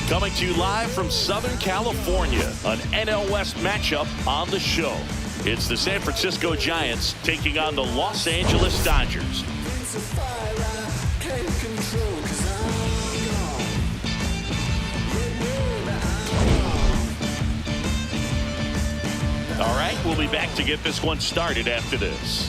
Coming to you live from Southern California, an NL West matchup on the show. It's the San Francisco Giants taking on the Los Angeles Dodgers. All right, we'll be back to get this one started after this.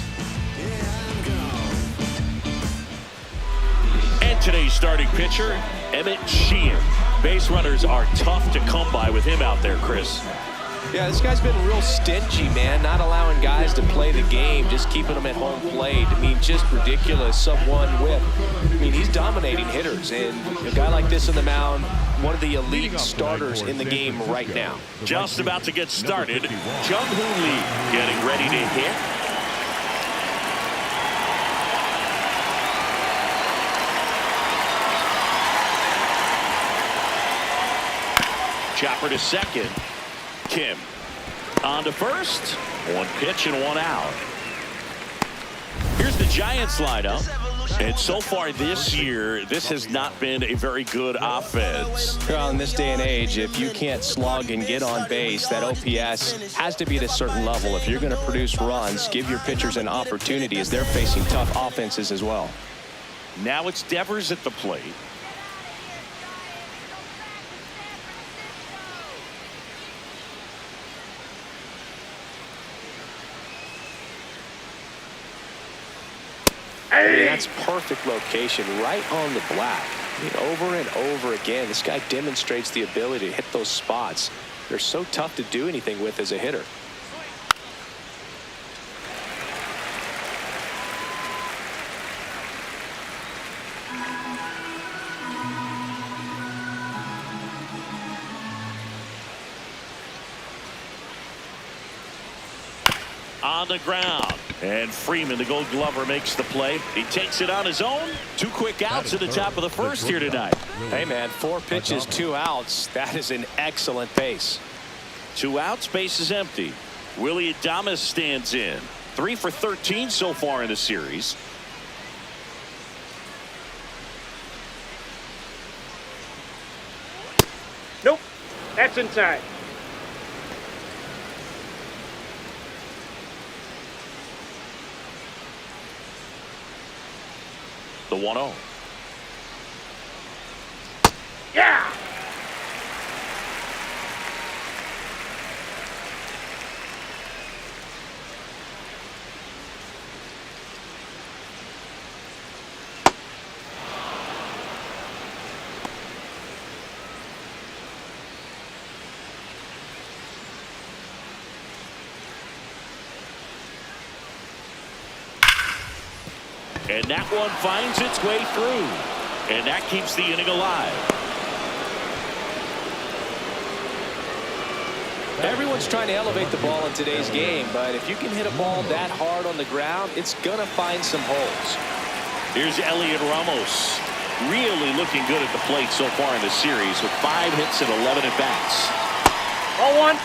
And today's starting pitcher, Emmett Sheehan. Base runners are tough to come by with him out there, Chris. Yeah, this guy's been real stingy, man. Not allowing guys to play the game, just keeping them at home plate. I mean, just ridiculous. Sub-1 whip. I mean, he's dominating hitters. And a guy like this on the mound, one of the elite starters in the game right now. Just about to get started. Jung-Hoo Lee getting ready to hit. Chopper to second. Kim on to first. One pitch and one out. Here's the Giants lineup. And so far this year, this has not been a very good offense. Well, in this day and age, if you can't slug and get on base, that OPS has to be at a certain level. If you're going to produce runs, give your pitchers an opportunity as they're facing tough offenses as well. Now it's Devers at the plate. That's perfect location, right on the black. I mean, over and over again, this guy demonstrates the ability to hit those spots. They're so tough to do anything with as a hitter. On the ground. And Freeman, the Gold Glover, makes the play. He takes it on his own. 2 quick outs at the top of the first here tonight. Hey, man, 4 pitches, 2 outs. That is an excellent pace. 2 outs, base is empty. Willie Adames stands in. 3 for 13 so far in the series. Nope, that's inside. The 1-0. Yeah! And that one finds its way through. And that keeps the inning alive. Everyone's trying to elevate the ball in today's game, but if you can hit a ball that hard on the ground, it's going to find some holes. Here's Elliot Ramos. Really looking good at the plate so far in the series with 5 hits and 11 at-bats. Ball 1.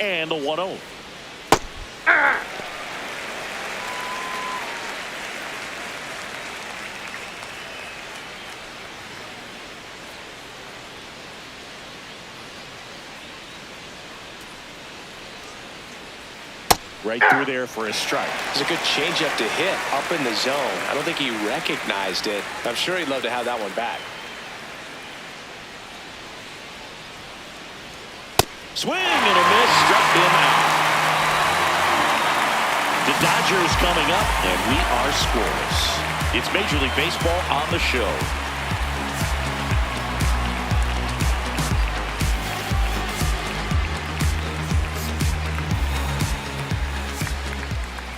And the 1-0. Right through there for a strike. It's a good changeup to hit up in the zone. I don't think he recognized it. I'm sure he'd love to have that one back. Swing and a miss, struck him out. The Dodgers coming up, and we are scoreless. It's Major League Baseball on the show.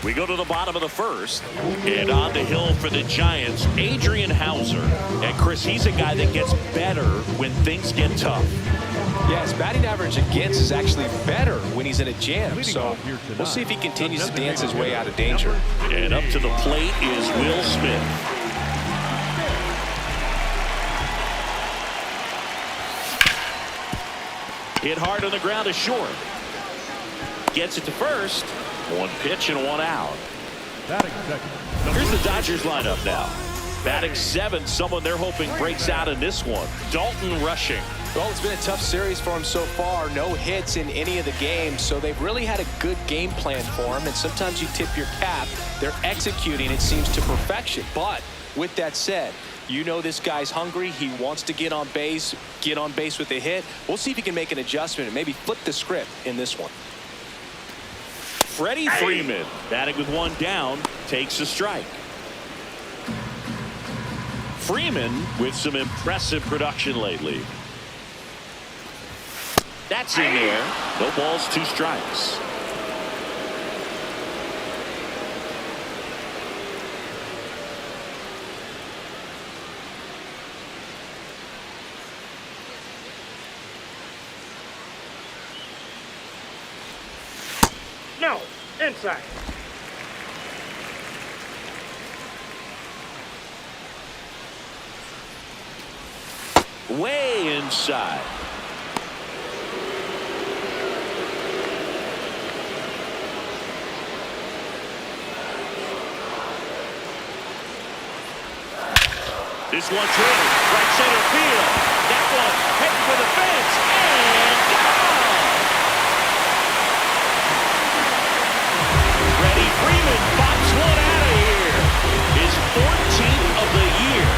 We go to the bottom of the first, and on the hill for the Giants, Adrian Hauser. And Chris, he's a guy that gets better when things get tough. Yeah, his batting average against is actually better when he's in a jam. So we'll see if he continues to dance his way out of danger. And up to the plate is Will Smith. Hit hard on the ground to short. Gets it to first. One pitch and one out. Here's the Dodgers lineup now. Batting 7, someone they're hoping breaks out in this one. Dalton rushing. Well, it's been a tough series for him so far. No hits in any of the games, so they've really had a good game plan for him. And sometimes you tip your cap. They're executing, it seems, to perfection. But with that said, you know this guy's hungry. He wants to get on base with a hit. We'll see if he can make an adjustment and maybe flip the script in this one. Freddie Freeman, batting with one down, takes a strike. Freeman with some impressive production lately. That's in there. No balls, 2 strikes. No, inside. Way inside. This one's hit. Right center field. That one heading for the fence. And gone. Freddie Freeman pops one out of here. His 14th of the year.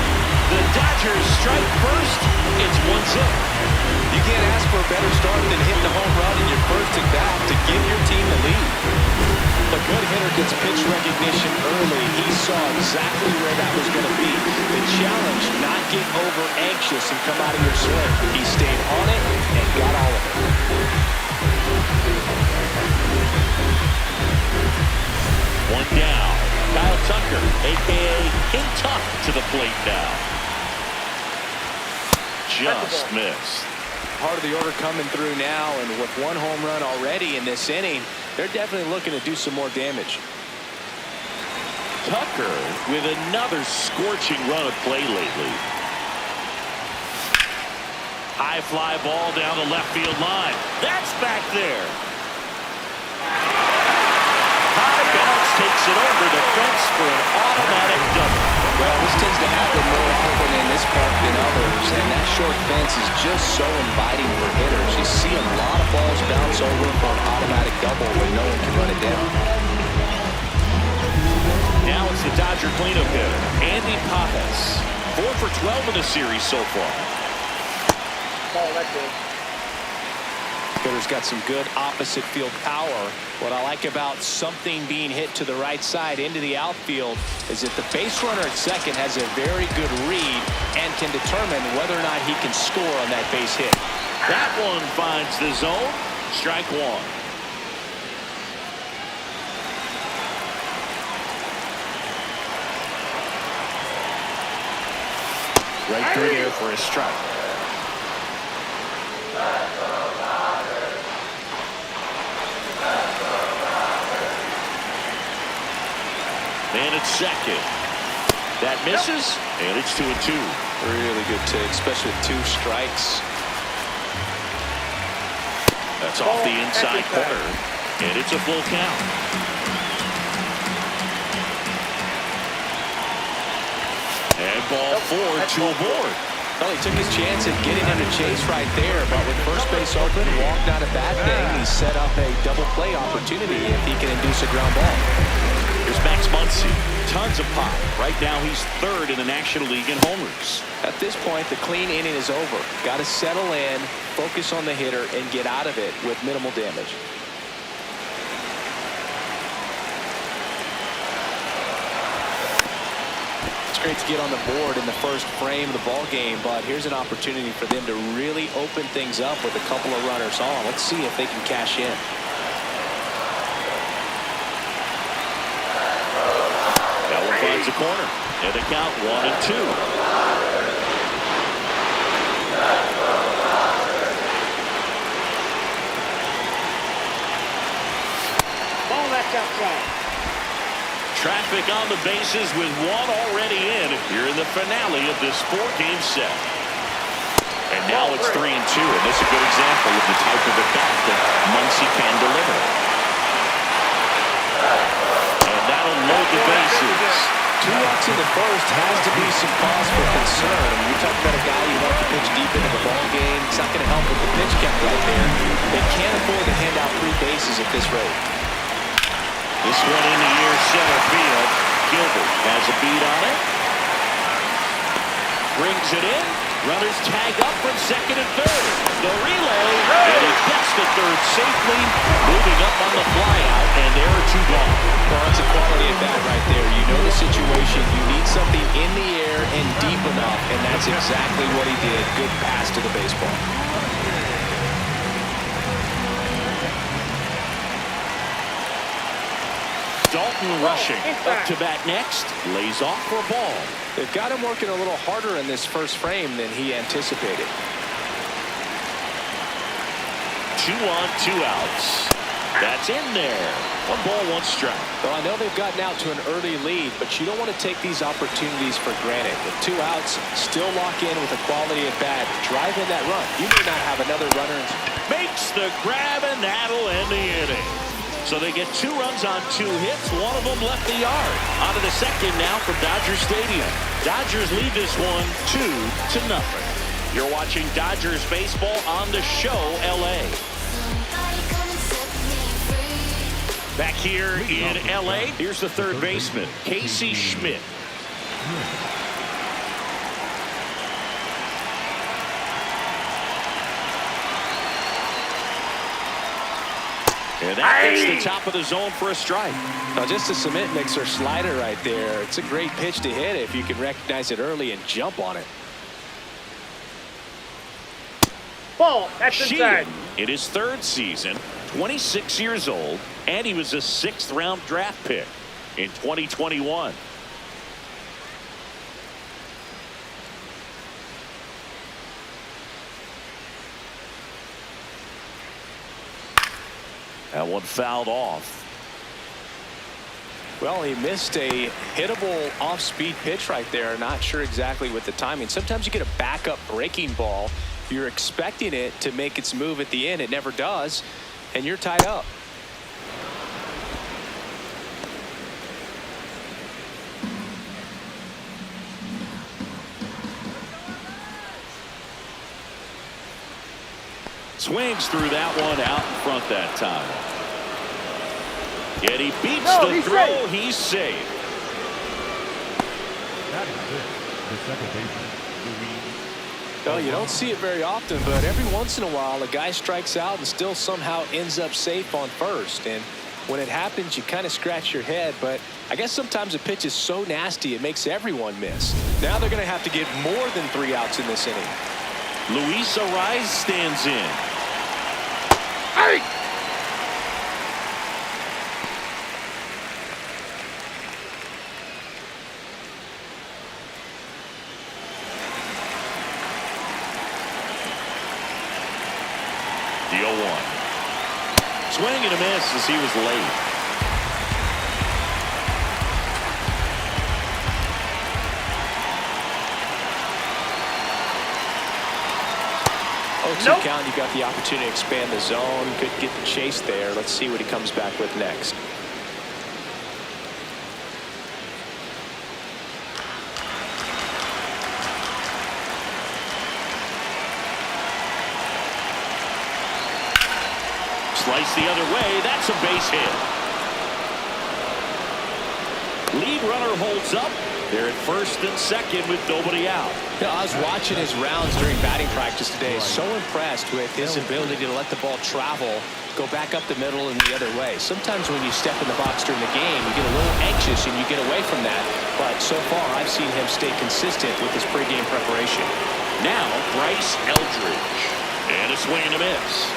The Dodgers strike first. It's 1-0. You can't ask for a better start than hitting a home run in your first at bat to give your team the lead. A good hitter gets pitch recognition early. He saw exactly where that was going to be. The challenge, not get over anxious and come out of your swing. He stayed on it and got all of it. One down. Kyle Tucker, a.k.a. King Tuck, to the plate now. Just missed. Part of the order coming through now, and with one home run already in this inning, they're definitely looking to do some more damage. Tucker with another scorching run of play lately. High fly ball down the left field line. That's back there. High bounce takes it over the fence for an automatic double. Well, this tends to happen more often in this park than others, and that short fence is just so inviting for hitters. You see a lot of balls bounce over for an automatic double when no one can run it down. Now it's the Dodger cleanup hitter, Andy Pappas. 4 for 12 in the series so far. Oh, that's good. Hitter's got some good opposite field power. What I like about something being hit to the right side into the outfield is that the base runner at second has a very good read and can determine whether or not he can score on that base hit. That one finds the zone. Strike 1. Right through there for a strike. And it's second. That misses, and it's 2-2. Really good take, especially with 2 strikes. That's off the inside corner, and it's a full count. And ball 4, 2 aboard. Well, he took his chance at getting into chase right there, but with first base open, walked not a bad thing. He set up a double play opportunity if he can induce a ground ball. Here's Max Muncy. Tons of pop. Right now he's 3rd in the National League in homers. At this point, the clean inning is over. Got to settle in, focus on the hitter, and get out of it with minimal damage. It's great to get on the board in the first frame of the ball game, but here's an opportunity for them to really open things up with a couple of runners on. Let's see if they can cash in. That one finds the corner, and the count 1-2. Ball that's outside. Traffic on the bases with one already in here in the finale of this 4-game set. And Now it's 3-2, and this is a good example of the type of at-bat that Muncy can deliver. And that'll load the bases. 2 outs in the first has to be some cause for concern. You're talking about a guy you want to pitch deep into the ball game. It's not going to help with the pitch count right there. They can't afford to hand out 3 bases at this rate. This one in the air center field. Gilbert has a beat on it. Brings it in. Runners tag up from second and third. The relay, and he gets to third safely, moving up on the flyout, and there are 2 gone. Well, that's a quality at bat right there. You know the situation. You need something in the air and deep enough, and that's exactly what he did. Good pass to the baseball. Dalton rushing. Up to bat next. Lays off for a ball. They've got him working a little harder in this first frame than he anticipated. 2 on, 2 outs. That's in there. 1 ball, 1 strike. Well, I know they've gotten out to an early lead, but you don't want to take these opportunities for granted. With 2 outs, still lock in with a quality at bat. Drive in that run. You may not have another runner. Makes the grab, and that'll end the inning. So they get 2 runs on 2 hits. 1 of them left the yard. On to the second now from Dodger Stadium. Dodgers lead this one 2-0. You're watching Dodgers baseball on the Show LA. Back here in LA, here's the third baseman, Casey Schmidt. And that hits the top of the zone for a strike. Now, just a cement mixer slider right there. It's a great pitch to hit if you can recognize it early and jump on it. Ball. That's inside. In his 3rd season, 26 years old, and he was a 6th-round draft pick in 2021. That one fouled off. Well, he missed a hittable off-speed pitch right there. Not sure exactly with the timing. Sometimes you get a backup breaking ball. You're expecting it to make its move at the end. It never does, and you're tied up. Swings through that one out in front that time. Yet he beats the throw. Safe. He's safe. That is it. The second baseman, Louis. Well, you don't see it very often, but every once in a while, a guy strikes out and still somehow ends up safe on first. And when it happens, you kind of scratch your head. But I guess sometimes a pitch is so nasty, it makes everyone miss. Now they're going to have to get more than 3 outs in this inning. Luis Ariz stands in. Hey! The 0-1. Swing and a miss as he was late. Nope. Count, you got the opportunity to expand the zone. Could get the chase there. Let's see what he comes back with next. Slice the other way. That's a base hit. Lead runner holds up. They're at first and second with nobody out. Yeah, I was watching his rounds during batting practice today. So impressed with his ability to let the ball travel, go back up the middle and the other way. Sometimes when you step in the box during the game, you get a little anxious and you get away from that. But so far, I've seen him stay consistent with his pregame preparation. Now, Bryce Eldridge. And a swing and a miss.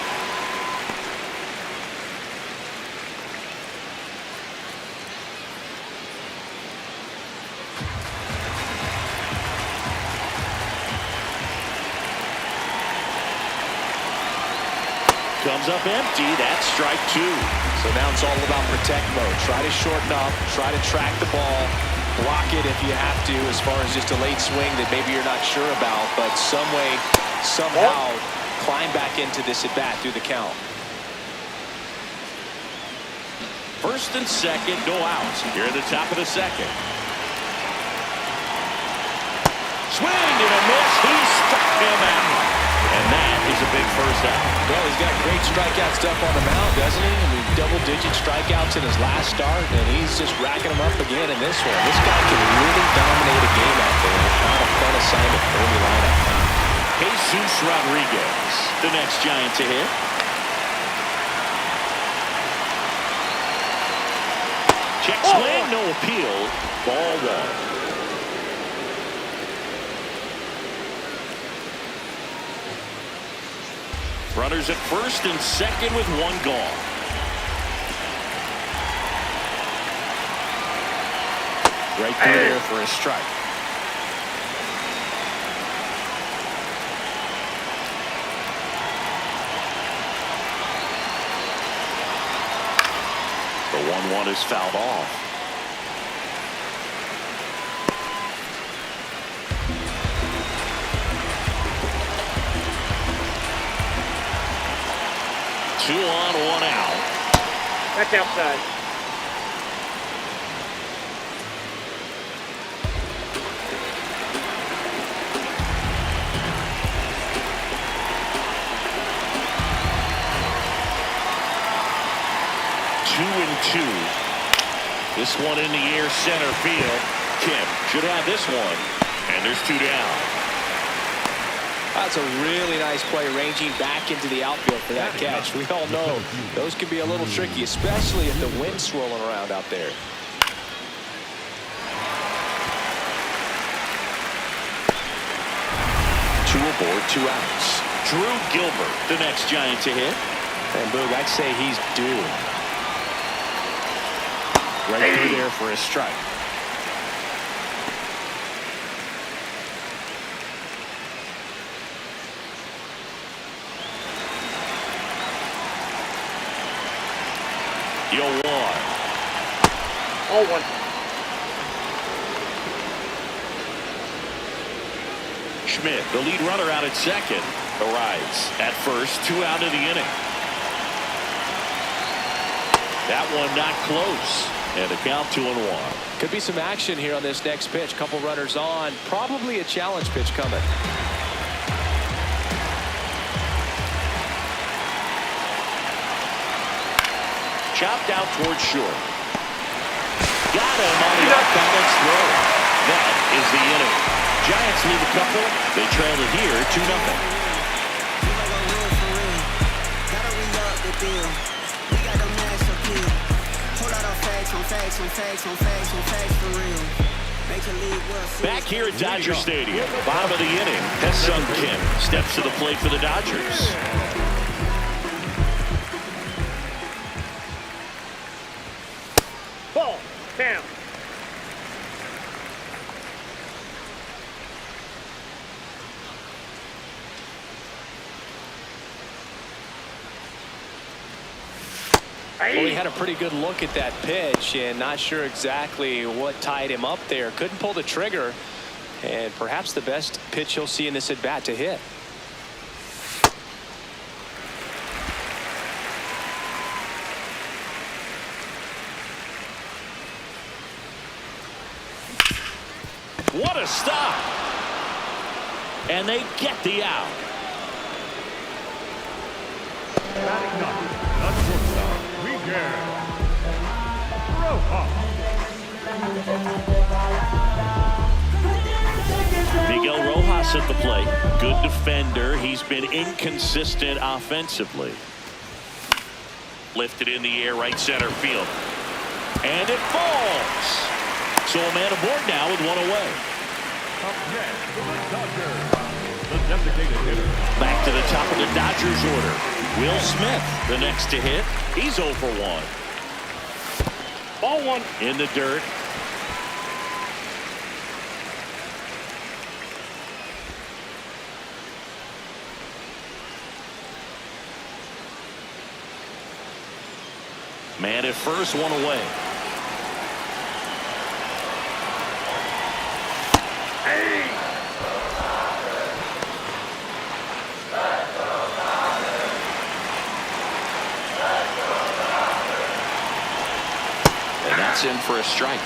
Comes up empty. That's strike 2. So now it's all about protect mode. Try to shorten up, try to track the ball, block it if you have to, as far as just a late swing that maybe you're not sure about, but some way somehow climb back into this at bat through the count. First and second, no outs. Here at the top of the second. Swing and a miss. He struck him out. And that is a big first out. Well, he's got great strikeout stuff on the mound, doesn't he? I mean, double-digit strikeouts in his last start, and he's just racking them up again in this one. This guy can really dominate a game out there. Not a fun assignment for any lineup. Jesus Rodriguez, the next Giant to hit. Check swing, no appeal. Ball one. Runners at first and second with one gone. Right through there for a strike. The 1-1 is fouled off. Two on, one out. That's outside. Two and two. This one in the air, center field. Kim should have this one. And there's two down. That's a really nice play, ranging back into the outfield for that catch. We all know those can be a little tricky, especially if the wind's swirling around out there. Two aboard, two outs. Drew Gilbert, the next Giant to hit. And Boog, I'd say he's due. Right through there for a strike. Yo, one. All one. Schmidt, the lead runner out at second, arrives at first, two out of the inning. That one not close, and the count 2-1. Could be some action here on this next pitch. Couple runners on, probably a challenge pitch coming. Chopped out towards short. Got him on the off-balance throw. That is the inning. Giants leave a couple. They trail it here 2-0. Back here at Dodger Stadium, bottom of the inning, Ha-Seong Kim steps to the plate for the Dodgers. Ball. Down. Well, he had a pretty good look at that pitch and not sure exactly what tied him up there. Couldn't pull the trigger, and perhaps the best pitch he'll see in this at bat to hit. What a stop. And they get the out. Batting ninth, the shortstop, Miguel Rojas at the plate. Good defender. He's been inconsistent offensively. Lifted in the air, right center field. And it falls. So a man aboard now with one away. Up next for the Dodgers, the designated hitter. Back to the top of the Dodgers order. Will Smith, the next to hit. He's 0 for 1. Ball one. In the dirt. Man at first, one away. That's in for a strike.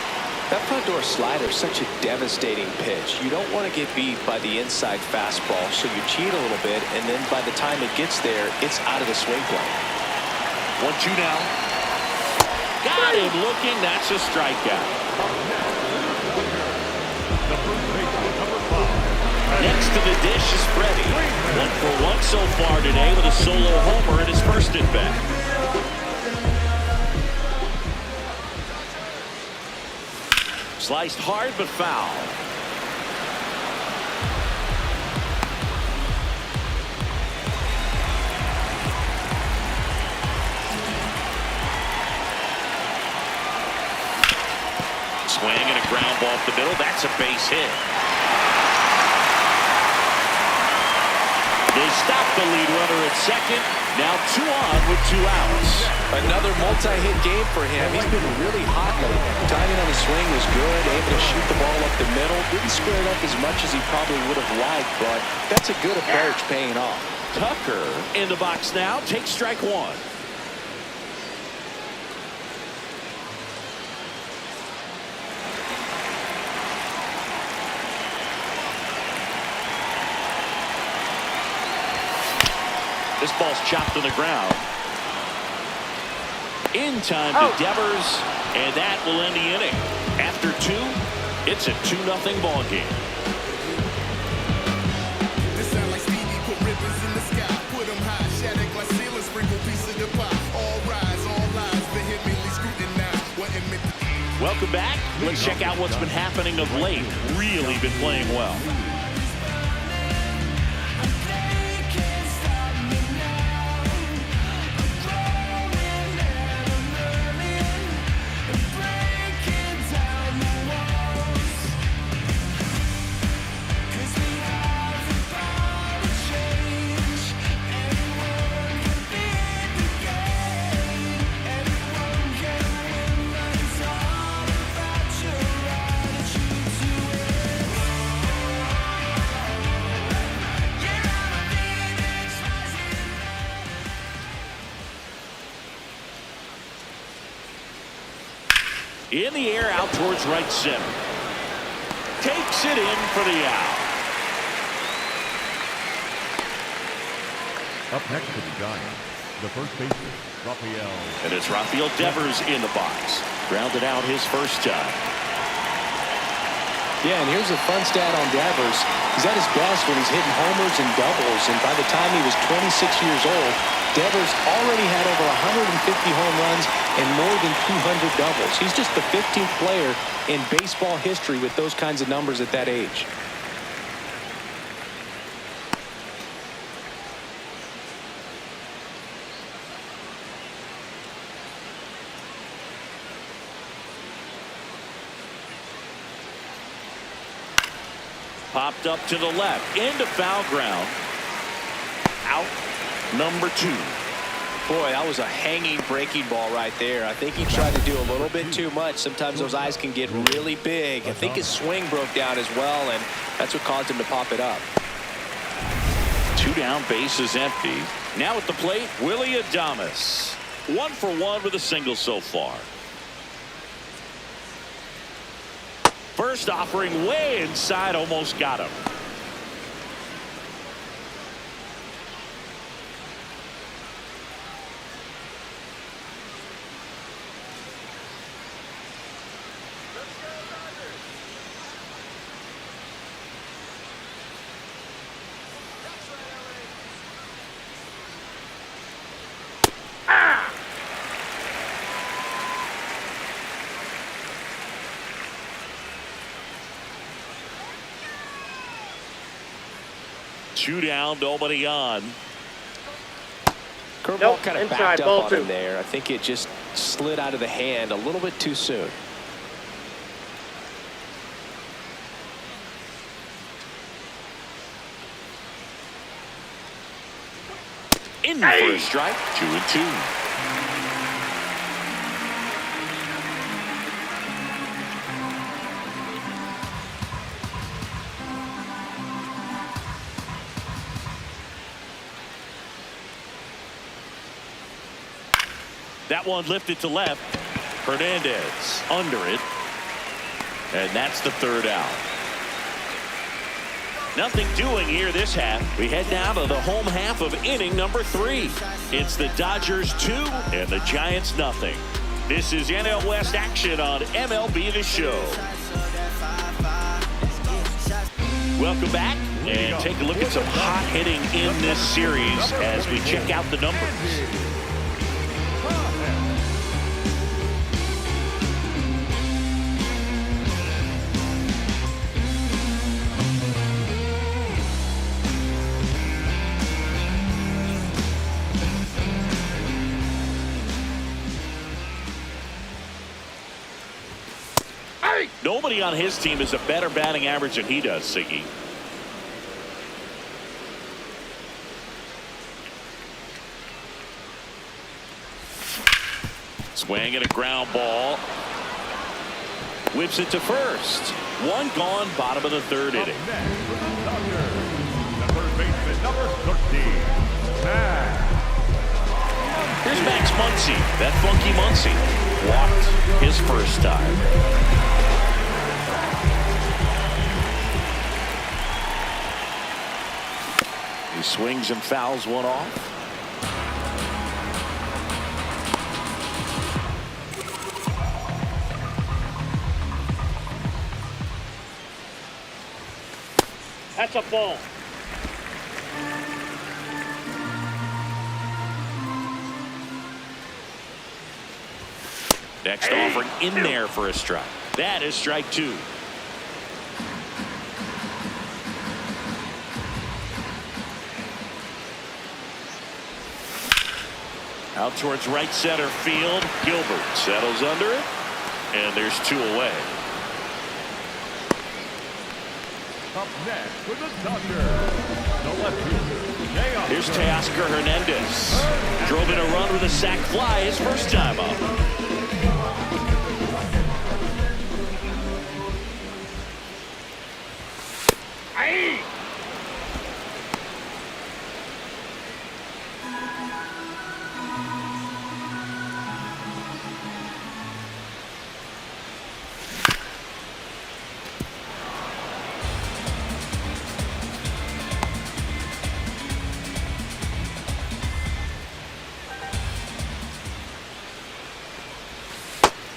That front door slider is such a devastating pitch. You don't want to get beat by the inside fastball, so you cheat a little bit, and then by the time it gets there, it's out of the swing plane. 1-2 now. Got him looking. That's a strikeout. Next to the dish is Freddie. 1 for 1 so far today with a solo homer in his first at bat. Sliced hard but foul. Swing and a ground ball up the middle. That's a base hit. They stop the lead runner at second. Now 2 on with 2 outs. Another multi-hit game for him. He's been really hot lately. Timing on the swing was good. Able to shoot the ball up the middle. Didn't square it up as much as he probably would have liked, but that's a good approach paying off. Tucker in the box now. Takes strike 1. This ball's chopped to the ground. In time to Devers, and that will end the inning. After 2, it's a 2-0 ball game. This sound like Stevie put ribbons in the sky, put them high, shattered glass ceilings, sprinkle piece of the pie. All rise, all lies, vehemently scrutinized. Wasn't meant to. Welcome back. Let's check out what's been happening of late. Really been playing well. In the air, out towards right center. Takes it in for the out. Up next to the Giants, the first baseman, Rafael. And it's Rafael Devers in the box. Grounded out his first time. Yeah, and here's a fun stat on Devers. He's at his best when he's hitting homers and doubles, and by the time he was 26 years old, Devers already had over 150 home runs and more than 200 doubles. He's just the 15th player in baseball history with those kinds of numbers at that age. Popped up to the left, into foul ground. Out number 2. Boy, that was a hanging breaking ball right there. I think he tried to do a little bit too much. Sometimes those eyes can get really big. I think his swing broke down as well, and that's what caused him to pop it up. 2 down, bases empty. Now at the plate, Willie Adames. 1 for 1 with a single so far. First offering way inside, almost got him. Two down, nobody on. Curveball Nope, kind of inside, backed up ball on 2. him there. I think it just slid out of the hand a little bit too soon. In for a strike, 2-2. That one lifted to left. Hernandez under it. And that's the third out. Nothing doing here this half. We head down to the home half of inning number 3. It's the Dodgers 2 and the Giants nothing. This is NL West action on MLB The Show. Welcome back and take a look at some hot hitting in this series as we check out the numbers. Nobody on his team has a better batting average than he does, Siggy. Swing and a ground ball. Whips it to first. One gone, bottom of the third inning. Number 13, Here's Max Muncy. That funky Muncy walked his first time. He swings and fouls one off. That's a ball. Next offering in there for a strike. That is strike 2. Out towards right center field. Gilbert settles under it. And there's 2 away. up next with the Dodgers, the left fielder. Here's Teoscar Hernandez. Drove in a run with a sac fly his first time up.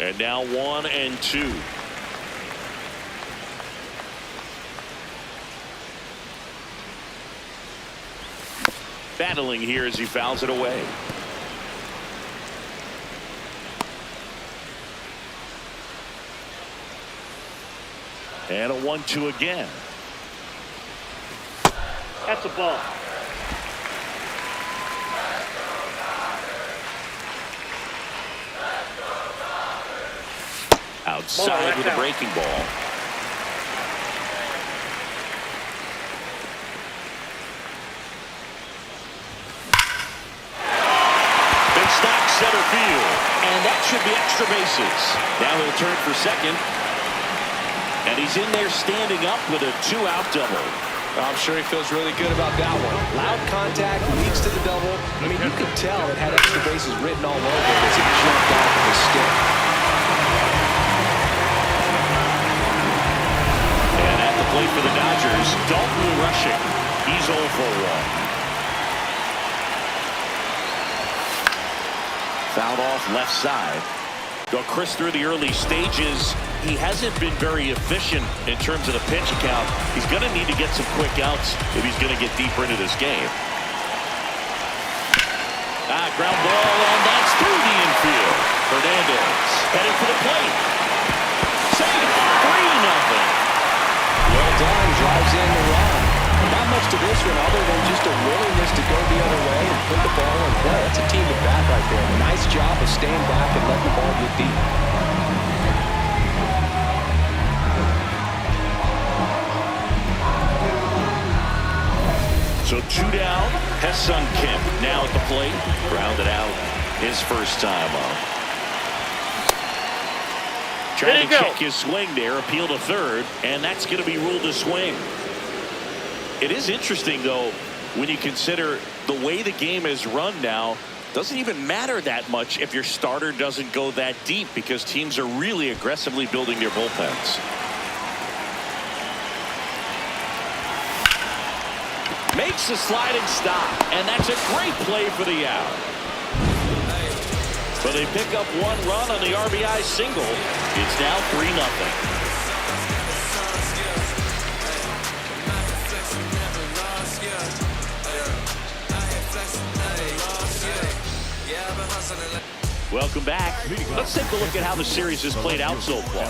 And now 1-2. Battling here as he fouls it away. And a 1-2 again. That's a ball. Outside with a breaking ball. Big stock center field. And that should be extra bases. Now he'll turn for second. And he's in there standing up with a 2-out double. I'm sure he feels really good about that one. Loud contact leads to the double. I mean, you could tell it had extra bases written all over it as it jumped off of his stick. Play for the Dodgers, Dalton rushing. He's 0 for 1. Fouled off left side. Go Chris through the early stages. He hasn't been very efficient in terms of the pitch count. He's going to need to get some quick outs if he's going to get deeper into this game. Ground ball, and that's through the infield. Hernandez headed for the plate. Save. 3-0. Well done, drives in the run. Not much to this one other than just a willingness to go the other way and put the ball in play. That's a team at bat right there. A nice job of staying back and letting the ball get deep. So 2 down. Ha-Seong Kim now at the plate. Grounded out his first time up. Trying to check his swing there, appeal to third, and that's going to be ruled a swing. It is interesting, though, when you consider the way the game is run now, Doesn't even matter that much if your starter doesn't go that deep, because teams are really aggressively building their bullpens. Makes a sliding stop, and that's a great play for the out. But they pick up one run on the RBI single. It's now 3-0. Welcome back. Let's take a look at how the series has played out so far.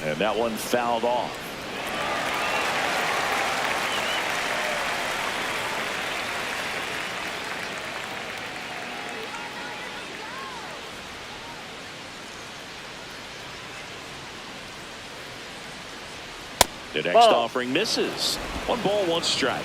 And that one fouled off. The next offering misses. 1 ball, 1 strike.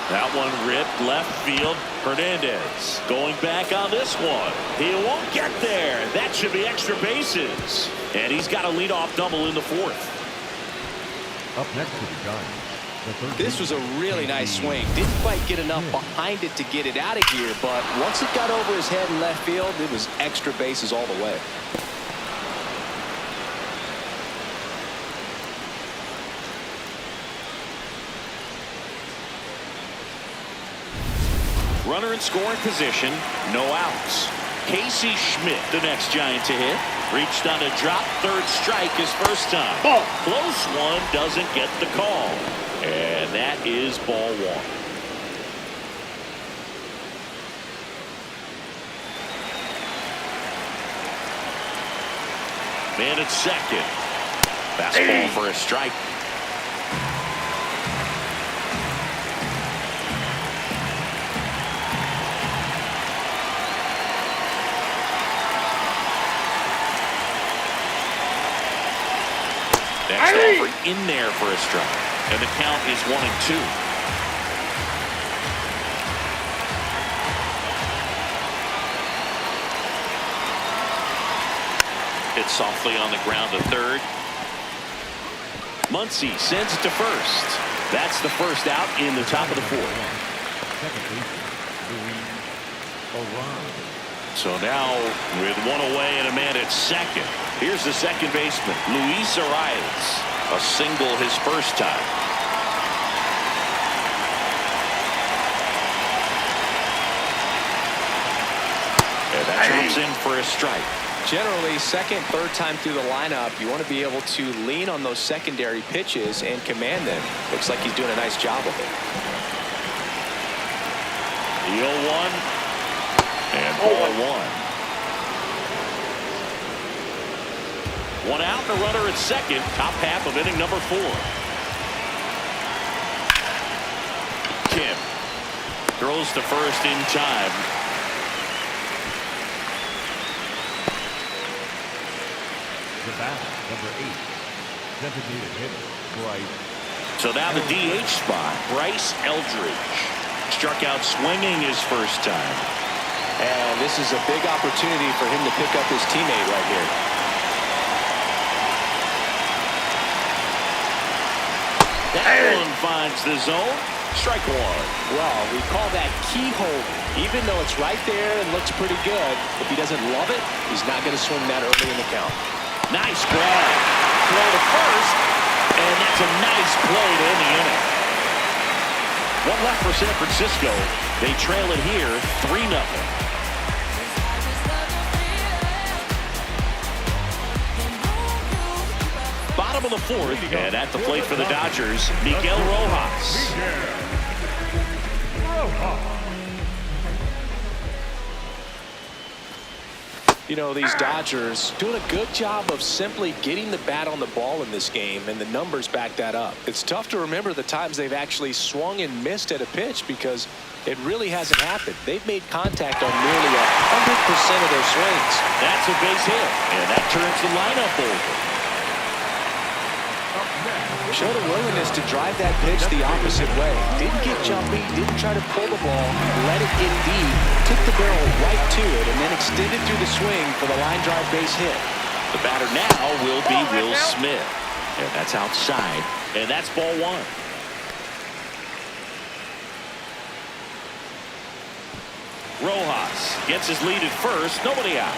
That one ripped left field. Hernandez going back on this one. He won't get there. That should be extra bases. And he's got a leadoff double in the 4th. Up next to the Giants. This was a really nice swing. Didn't quite get enough behind it to get it out of here, but once it got over his head in left field, it was extra bases all the way. Runner in scoring position, no outs. Casey Schmidt, the next Giant to hit. Reached on a drop, 3rd strike his first time. Ball. Close one, doesn't get the call. And that is ball 1. Man at second. Fastball for a strike. Next offering in there for a strike. And the count is 1-2. Hit softly on the ground to 3rd. Muncy sends it to 1st. That's the first out in the top of the 4th. So now with 1 away and a man at second, here's the second baseman, Luis Arias. A single his first time. And that drops in for a strike. Generally, 2nd, 3rd time through the lineup, you want to be able to lean on those secondary pitches and command them. Looks like he's doing a nice job of it. The 0-1 and ball 1. 1 out and a runner at second. Top half of inning number 4. Kim throws to first in time. The batter, number 8, designated hitter, Bryce. So now the DH spot, Bryce Eldridge. Struck out swinging his first time. And this is a big opportunity for him to pick up his teammate right here. That one finds the zone. Strike 1. Well, we call that keyhole. Even though it's right there and looks pretty good, if he doesn't love it, he's not going to swing that early in the count. Nice grab. Throw to first, and that's a nice play to end the inning. 1 left for San Francisco. They trail it here, 3-0. Bottom of the 4th, and at the plate for the Dodgers, Miguel Rojas. You know, these Dodgers doing a good job of simply getting the bat on the ball in this game, and the numbers back that up. It's tough to remember the times they've actually swung and missed at a pitch because it really hasn't happened. They've made contact on nearly 100% of their swings. That's a base hit, and that turns the lineup over. Showed a willingness to drive that pitch the opposite way. Didn't get jumpy, didn't try to pull the ball, let it get deep, took the barrel right to it, and then extended through the swing for the line drive base hit. The batter now will be Will Smith. And that's outside, and that's ball one. Rojas gets his lead at first, nobody out.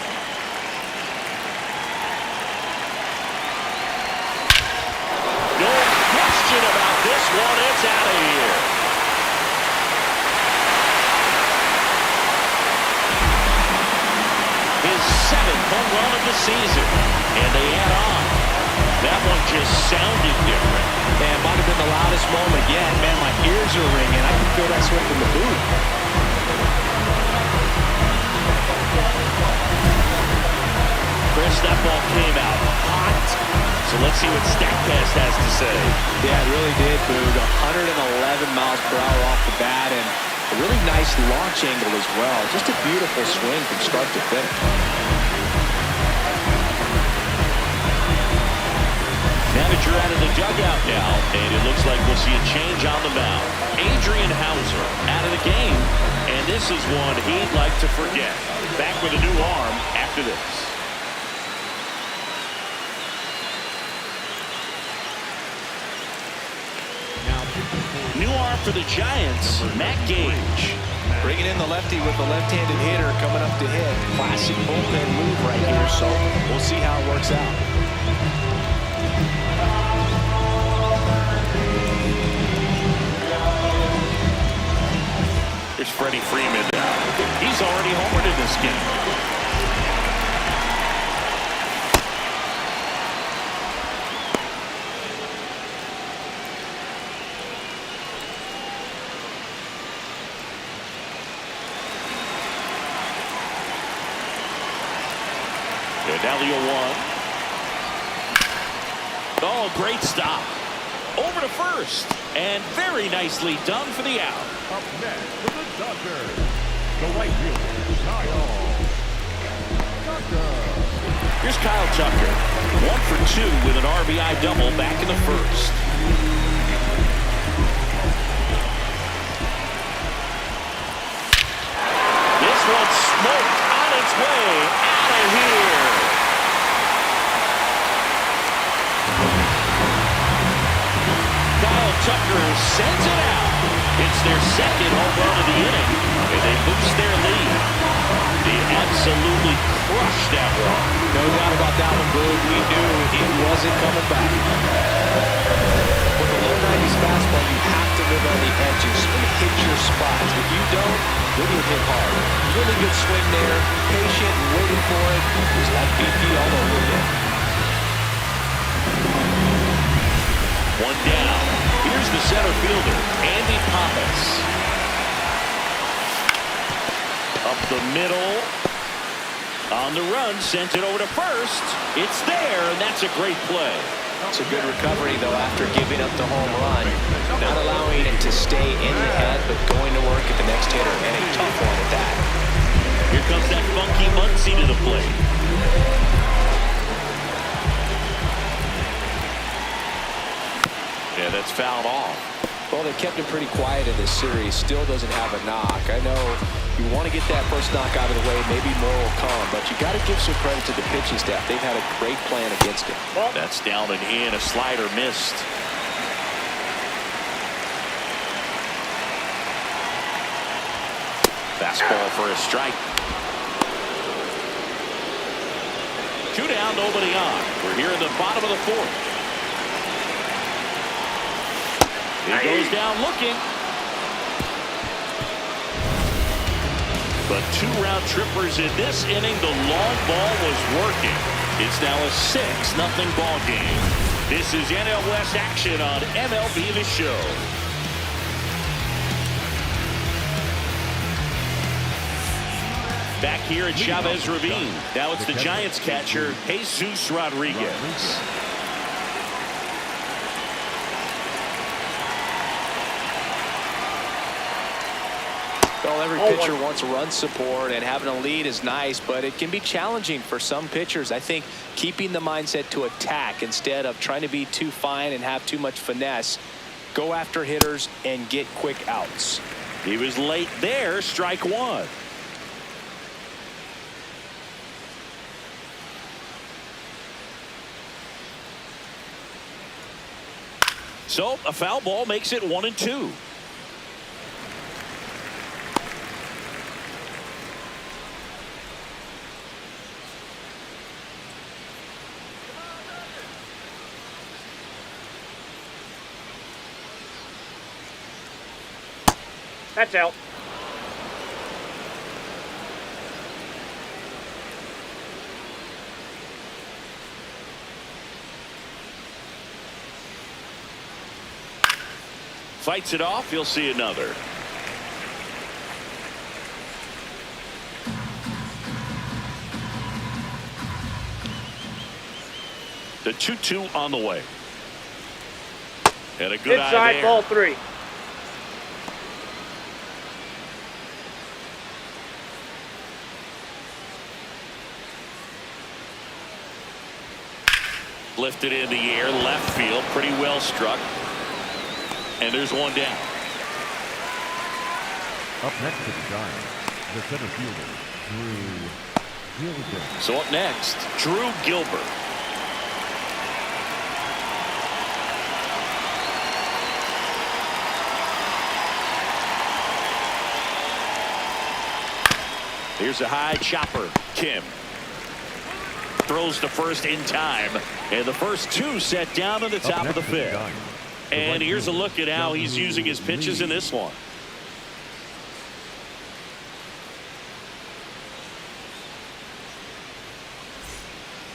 No question about this one, it's out of here. His 7th home run of the season, and they add on. That one just sounded different. Man, might have been the loudest moment yet. Man, my ears are ringing. I can feel that swing from the booth. Chris, that ball came out hot. So let's see what StatCast has to say. Yeah, it really did, Boog. 111 miles per hour off the bat, and a really nice launch angle as well. Just a beautiful swing from start to finish. Manager out of the dugout now, and it looks like we'll see a change on the mound. Adrian Hauser out of the game, and this is one he'd like to forget. Back with a new arm after this. New arm for the Giants, Matt Gage. Bringing in the lefty with the left-handed hitter coming up to hit. Classic bullpen move right here, so we'll see how it works out. Here's Freddie Freeman now. He's already homered in this game. Now the 0-1. Oh, great stop. Over to first. And very nicely done for the out. Up next for the Dodgers, the right fielder, Kyle Tucker. Here's Kyle Tucker. 1 for 2 with an RBI double back in the first. This one's smoked on its way out of here. Kyle Tucker sends it out. It's their second home run of the inning, and they boost their lead. They absolutely crushed that one. No doubt about that one, Boog. We knew it wasn't coming back. With a low 90s fastball, you have to live on the edges and hit your spots. If you don't, you'll get hit hard. Really good swing there. Patient, waiting for it. It was like BP all over again. One down. Here's the center fielder, Andy Pappas. Up the middle. On the run, sent it over to first. It's there, and that's a great play. It's a good recovery, though, after giving up the home run. Not allowing it to stay in the head, but going to work at the next hitter, and a tough one at that. Here comes that funky Muncy to the plate. Yeah, that's fouled off. Well, they kept him pretty quiet in this series. Still doesn't have a knock. I know you want to get that first knock out of the way. Maybe more will come, but you got to give some credit to the pitching staff. They've had a great plan against him. That's down and in. A slider missed. Fastball for a strike. 2 down, nobody on. We're here in the bottom of the 4th. He goes down looking. But 2 round trippers in this inning. The long ball was working. It's now a 6-0 ball game. This is NL West action on MLB The Show. Back here at Chavez Ravine. Now it's the Giants catcher, Jesus Rodriguez. Well, every pitcher wants run support, and having a lead is nice, but it can be challenging for some pitchers. I think keeping the mindset to attack instead of trying to be too fine and have too much finesse. Go after hitters and get quick outs. He was late there, strike one. So a foul ball makes it 1-2. That's out. Fights it off. You'll see another. The 2-2 on the way. And a good eye Inside, there. ball 3. Lifted in the air, left field, pretty well struck. And there's one down. Up next to the Giants, the center fielder, Drew Gilbert. So up next, Drew Gilbert. Here's a high chopper. Kim throws to first in time, and the first two set down in the top of the fifth. And here's a look at how he's using his pitches in this one.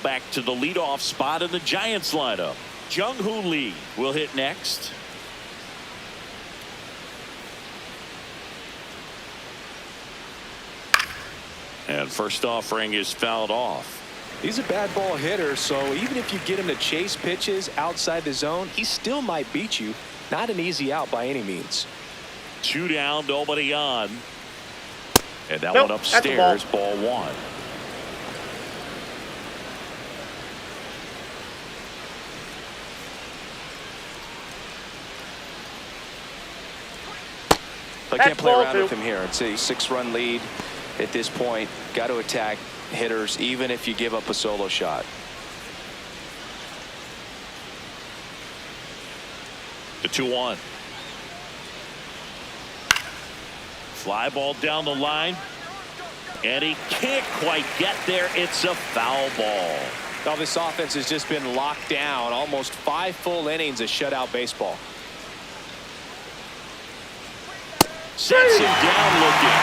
Back to the leadoff spot in the Giants lineup. Jung-Hoo Lee will hit next. And first offering is fouled off. He's a bad ball hitter, so even if you get him to chase pitches outside the zone, he still might beat you. Not an easy out by any means. 2 down, nobody on. And that Nope, one that's a upstairs, ball 1. I That's can't play ball around 2. with him here. It's a 6-run lead at this point. Got to attack hitters even if you give up a solo shot. The 2-1. Fly ball down the line. And he can't quite get there. It's a foul ball. Now this offense has just been locked down. Almost 5 full innings of shutout baseball. Sets him down looking.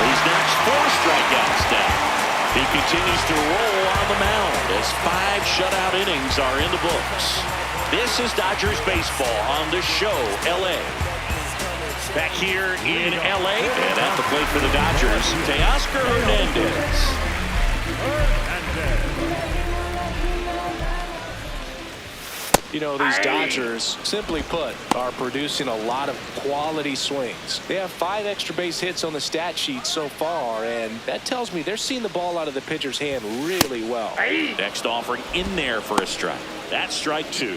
He's notched 4 strikeouts now. He continues to roll on the mound as 5 shutout innings are in the books. This is Dodgers baseball on The Show, L.A. Back here in L.A. and at the plate for the Dodgers, Teoscar Hernandez. You know, these Dodgers, simply put, are producing a lot of quality swings. They have 5 extra base hits on the stat sheet so far, and that tells me they're seeing the ball out of the pitcher's hand really well. Next offering in there for a strike. That's strike 2.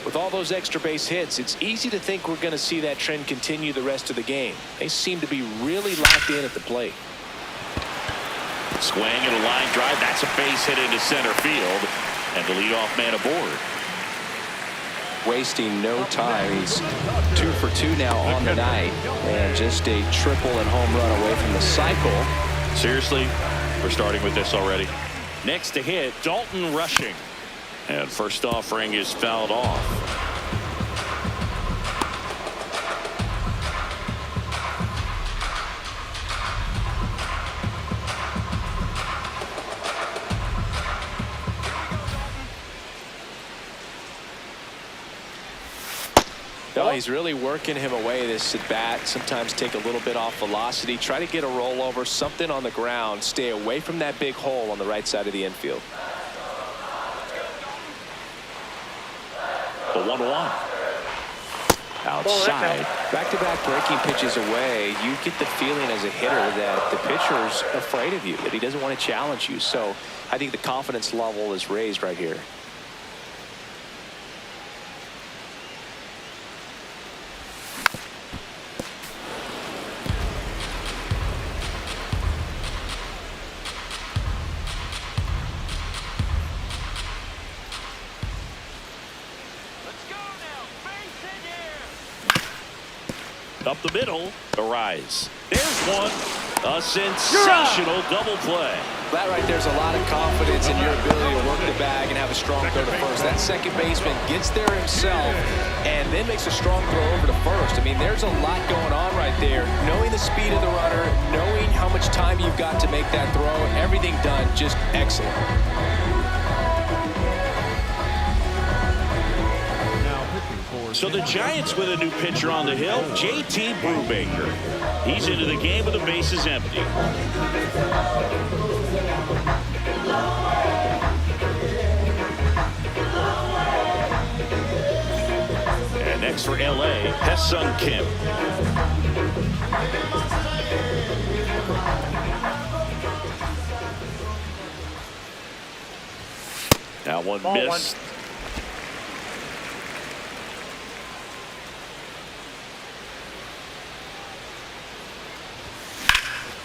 With all those extra base hits, it's easy to think we're going to see that trend continue the rest of the game. They seem to be really locked in at the plate. Swing and a line drive. That's a base hit into center field. And the leadoff man aboard. Wasting no time. He's 2 for 2 now on the night, and just a triple and home run away from the cycle. Seriously, we're starting with this already. Next to hit, Dalton Rushing. And first offering is fouled off. No, he's really working him away this at bat. Sometimes take a little bit off velocity. Try to get a rollover, something on the ground. Stay away from that big hole on the right side of the infield. The 1-1. Outside. Back-to-back breaking pitches away. You get the feeling as a hitter that the pitcher's afraid of you, that he doesn't want to challenge you. So I think the confidence level is raised right here. Up the middle, the rise. There's one. A sensational double play. That right there's a lot of confidence in your ability to work the bag and have a strong throw to first. That second baseman gets there himself and then makes a strong throw over to first. I mean, there's a lot going on right there. Knowing the speed of the runner, knowing how much time you've got to make that throw, everything done just excellent. So the Giants with a new pitcher on the hill, JT Brubaker. He's into the game with the bases empty. And next for LA, Ha-Seong Kim. That one missed.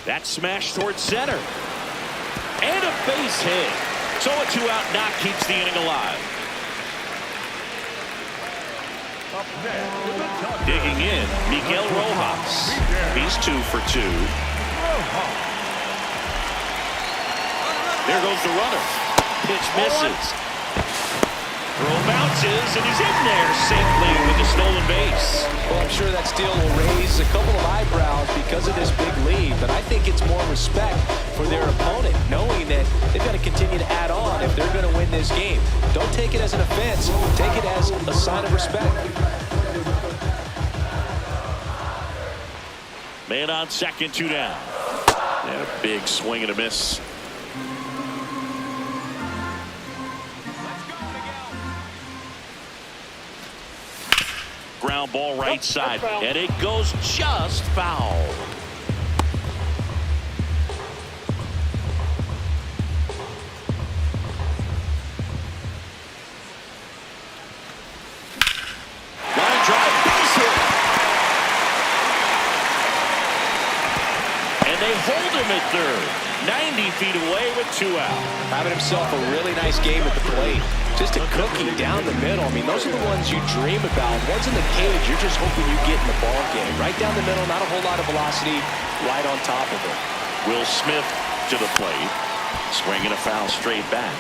That smash towards center. And a base hit. So a 2-out knock keeps the inning alive. Digging in, Miguel Rojas. He's 2 for 2. There goes the runner. Pitch misses. Throw bounces, and he's in there safely with the stolen base. Well, I'm sure that steal will raise a couple of eyebrows because of this big lead, but I think it's more respect for their opponent, knowing that they've got to continue to add on if they're going to win this game. Don't take it as an offense. Take it as a sign of respect. Man on second, 2 down. And a big swing and a miss. Ground ball right side, and it goes just foul. Line drive, base hit. And they hold him at third. 90 feet away with 2 out. Having himself a really nice game at the plate. Just a cookie down the middle. I mean, those are the ones you dream about. Ones in the cage, you're just hoping you get in the ball game. Right down the middle, not a whole lot of velocity, right on top of it. Will Smith to the plate. Swinging a foul straight back.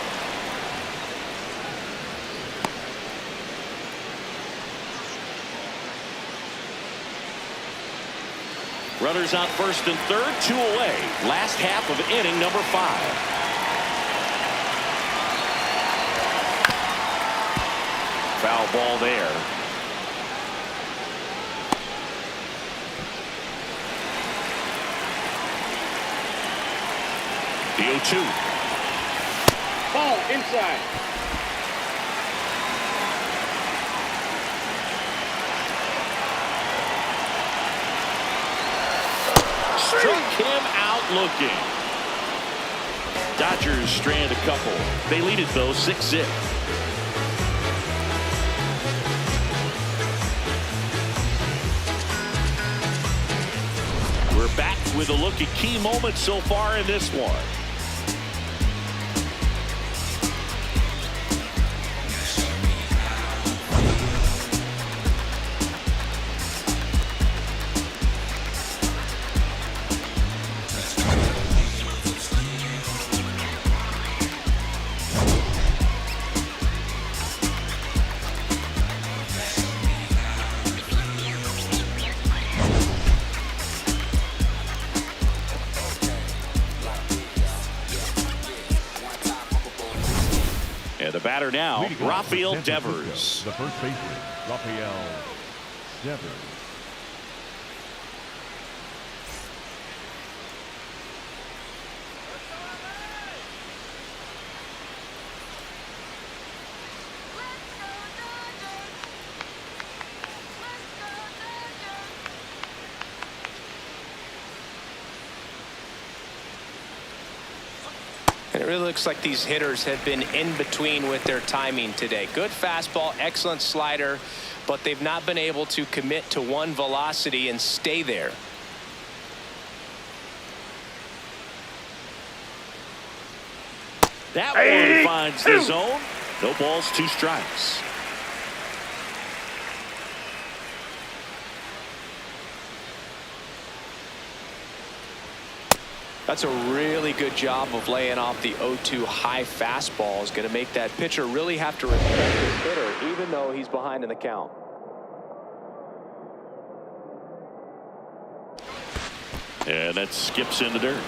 Runners on first and third, 2 away. Last half of inning number 5. Foul ball there. The 0-2. Ball inside. Struck him out looking. Dodgers strand a couple. They lead it though 6-6. We're back with a look at key moments so far in this one. And the batter now, Rafael Devers. The first baseman, Rafael 7. And it really looks like these hitters have been in between with their timing today. Good fastball, excellent slider, but they've not been able to commit to one velocity and stay there. That one finds the zone. No balls, 2 strikes. That's a really good job of laying off the 0-2 high fastball. Is going to make that pitcher really have to respect his hitter, even though he's behind in the count. And that skips in the dirt.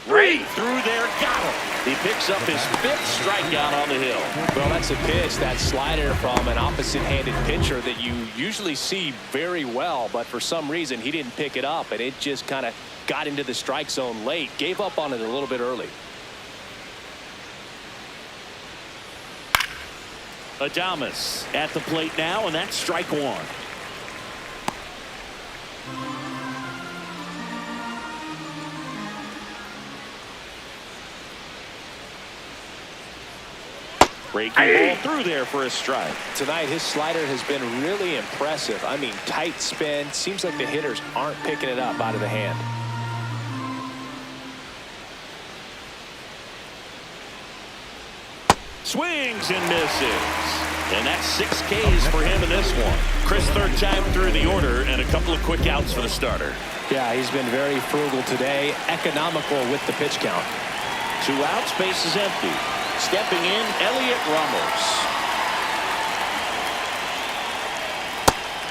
Right through there, got him. He picks up his 5th strikeout on the hill. Well, that's a pitch, that slider from an opposite-handed pitcher that you usually see very well, but for some reason he didn't pick it up, and it just kind of got into the strike zone late. Gave up on it a little bit early. Adames at the plate now, and that's strike 1. Breaking ball through there for a strike. Tonight, his slider has been really impressive. I mean, tight spin. Seems like the hitters aren't picking it up out of the hand. Swings and misses. And that's 6 Ks for him in this one. Chris, 3rd time through the order, and a couple of quick outs for the starter. Yeah, he's been very frugal today. Economical with the pitch count. 2 outs, base is empty. Stepping in, Elliot Ramos.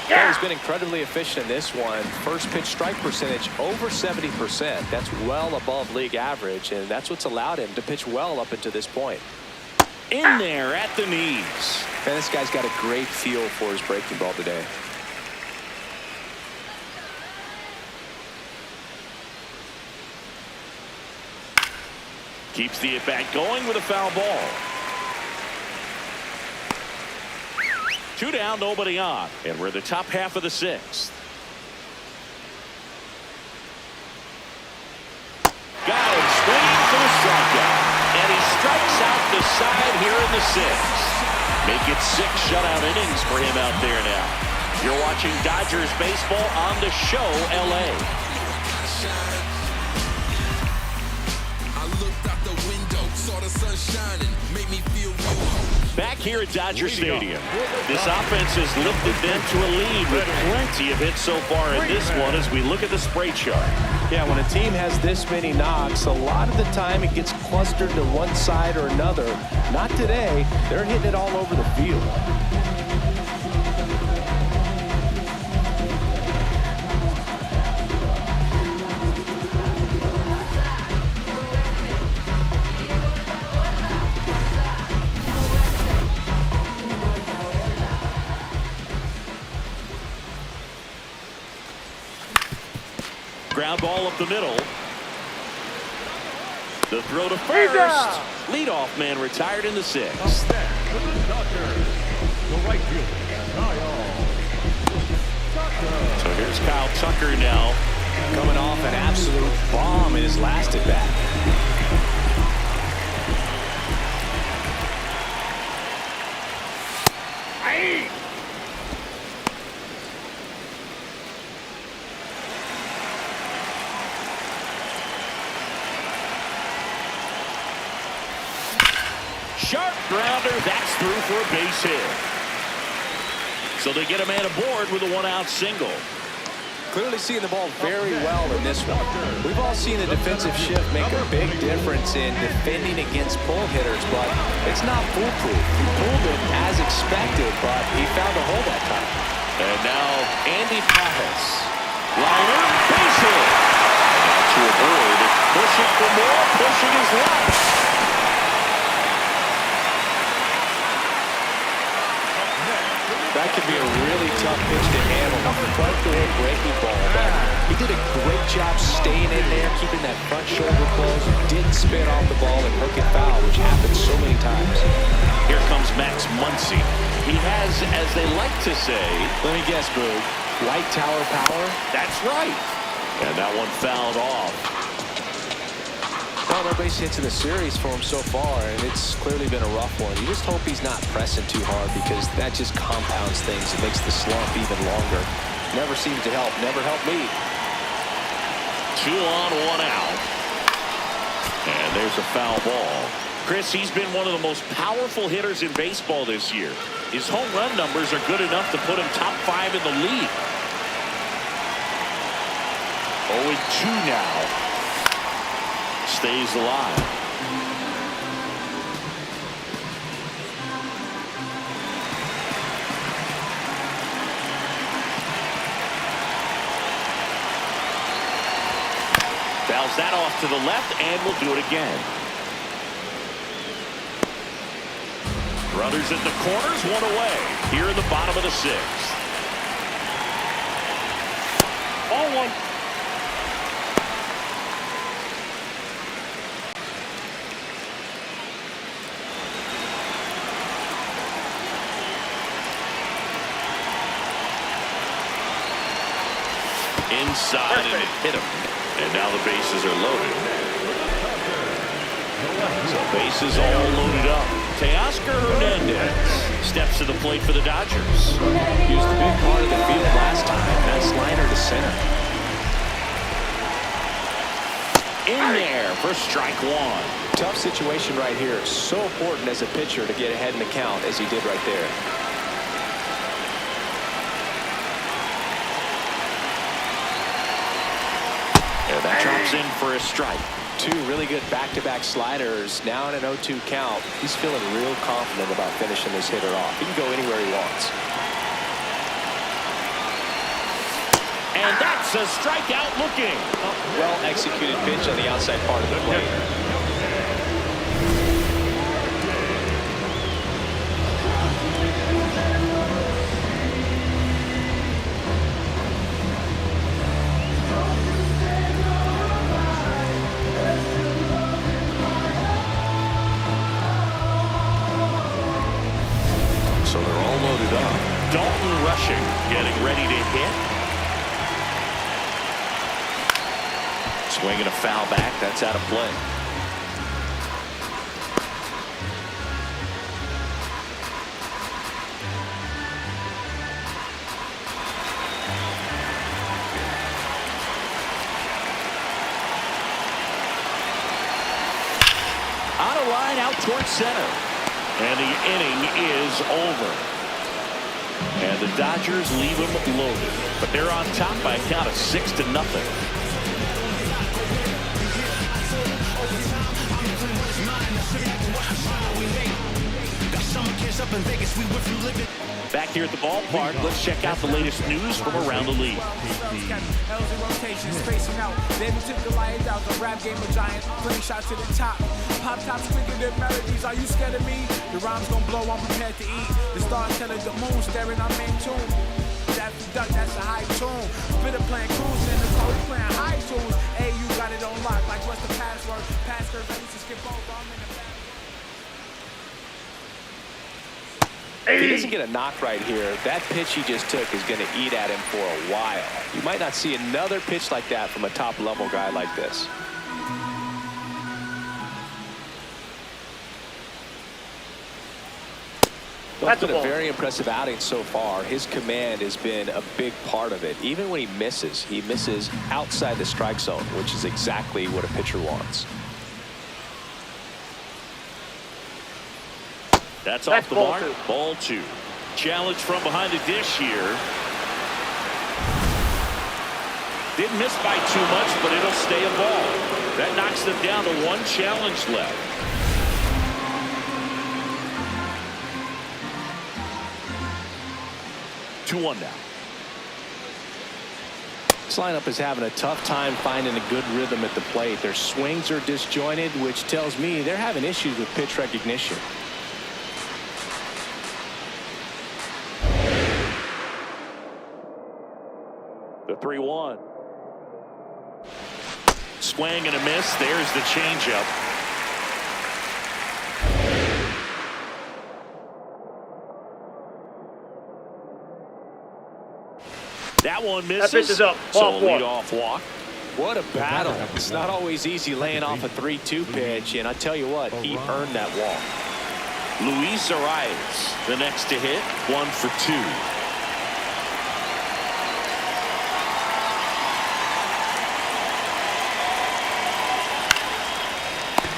Yeah, he's been incredibly efficient in this one. First pitch strike percentage over 70%. That's well above league average, and that's what's allowed him to pitch well up until this point. In there at the knees. And this guy's got a great feel for his breaking ball today. Keeps the at-bat going with a foul ball. 2 down, nobody on. And we're the top half of the 6th. Got him swinging for the strikeout. And he strikes out the side here in the 6th. Make it 6 shutout innings for him out there now. You're watching Dodgers baseball on The Show, LA. Back here at Dodger Stadium, this offense has lifted them to a lead with plenty of hits so far in this one as we look at the spray chart. Yeah, when a team has this many knocks, a lot of the time it gets clustered to one side or another. Not today. They're hitting it all over the field. Ground ball up the middle. The throw to first. Leadoff man retired in the 6th. For the Dodgers, the right fielder, Kyle Tucker. So here's Kyle Tucker now. Coming off an absolute bomb in his last at bat. Sharp grounder. That's through for a base hit. So they get a man aboard with a 1-out single. Clearly seeing the ball very well in this one. We've all seen the defensive shift make a big difference in defending against pull hitters, but it's not foolproof. He pulled it as expected, but he found a hole that time. And now Andy Pajas. Liner, base hit. his left. That could be a really tough pitch to handle. Quite the breaking ball, but he did a great job staying in there, keeping that front shoulder closed. Didn't spin off the ball and hook it foul, which happens so many times. Here comes Max Muncy. He has, as they like to say, Let me guess, Boog. White tower power? that's right. And that one fouled off. Well, no base hits in the series for him so far, and it's clearly been a rough one. You just hope he's not pressing too hard, because that just compounds things. It makes the slump even longer. Never seems to help. Never helped me. 2 on, 1 out. And there's a foul ball. Chris, he's been one of the most powerful hitters in baseball this year. His home run numbers are good enough to put him top 5 in the league. 0-2 now. Stays alive. Fouls that off to the left, and will do it again. Runners at the corners, 1 away. Here in the bottom of the 6th. Ball 1. Inside, and it hit him. And now the bases are loaded. So bases all loaded up. Teoscar Hernandez steps to the plate for the Dodgers. He was the big part of the field last time. That slider to center. In there for strike 1. Tough situation right here. So important as a pitcher to get ahead in the count as he did right there. And that drops in for a strike. 2 really good back-to-back sliders. Now in an 0-2 count. He's feeling real confident about finishing this hitter off. He can go anywhere he wants. And that's a strikeout looking. Well-executed pitch on the outside part of the plate. So they're all loaded up. Dalton rushing, getting ready to hit. Swinging a foul back. That's out of play. On a line out towards center. And the inning is over. And the Dodgers leave them loaded. But they're on top by a count of 6-0. Back here at the ballpark, let's check out the latest news from around the league. Spacing out. Then we took the Lions out. The rap game of giants. Putting shots to the top. Pop tops quicker than melodies. Are you scared of me? The rhyme's gonna blow. I'm prepared to eat. The stars telling the moon staring. I'm in tune. That's the duck. That's a high tune. Spitter playing cruising. The Cody playing high tunes. Hey, you got it on lock. Like what's the password? Password. I used to skip over. I'm in the back. If he doesn't get a knock right here, that pitch he just took is going to eat at him for a while. You might not see another pitch like that from a top-level guy like this. Well, it's been a very impressive outing so far. His command has been a big part of it. Even when he misses outside the strike zone, which is exactly what a pitcher wants. That's off the mark. Ball 2. Challenge from behind the dish here. Didn't miss by too much, but it'll stay a ball. That knocks them down to 1 challenge left. Two 1 now. Sox lineup is having a tough time finding a good rhythm at the plate. Their swings are disjointed, which tells me they're having issues with pitch recognition. The 3-1. Swing and a miss. There's the changeup. That one misses. That pitch is up. So Ball a four. leadoff walk. What a battle. It's not always easy laying off a 3-2 pitch, and I tell you what, he earned that walk. Luis Arias, the next to hit, 1 for 2.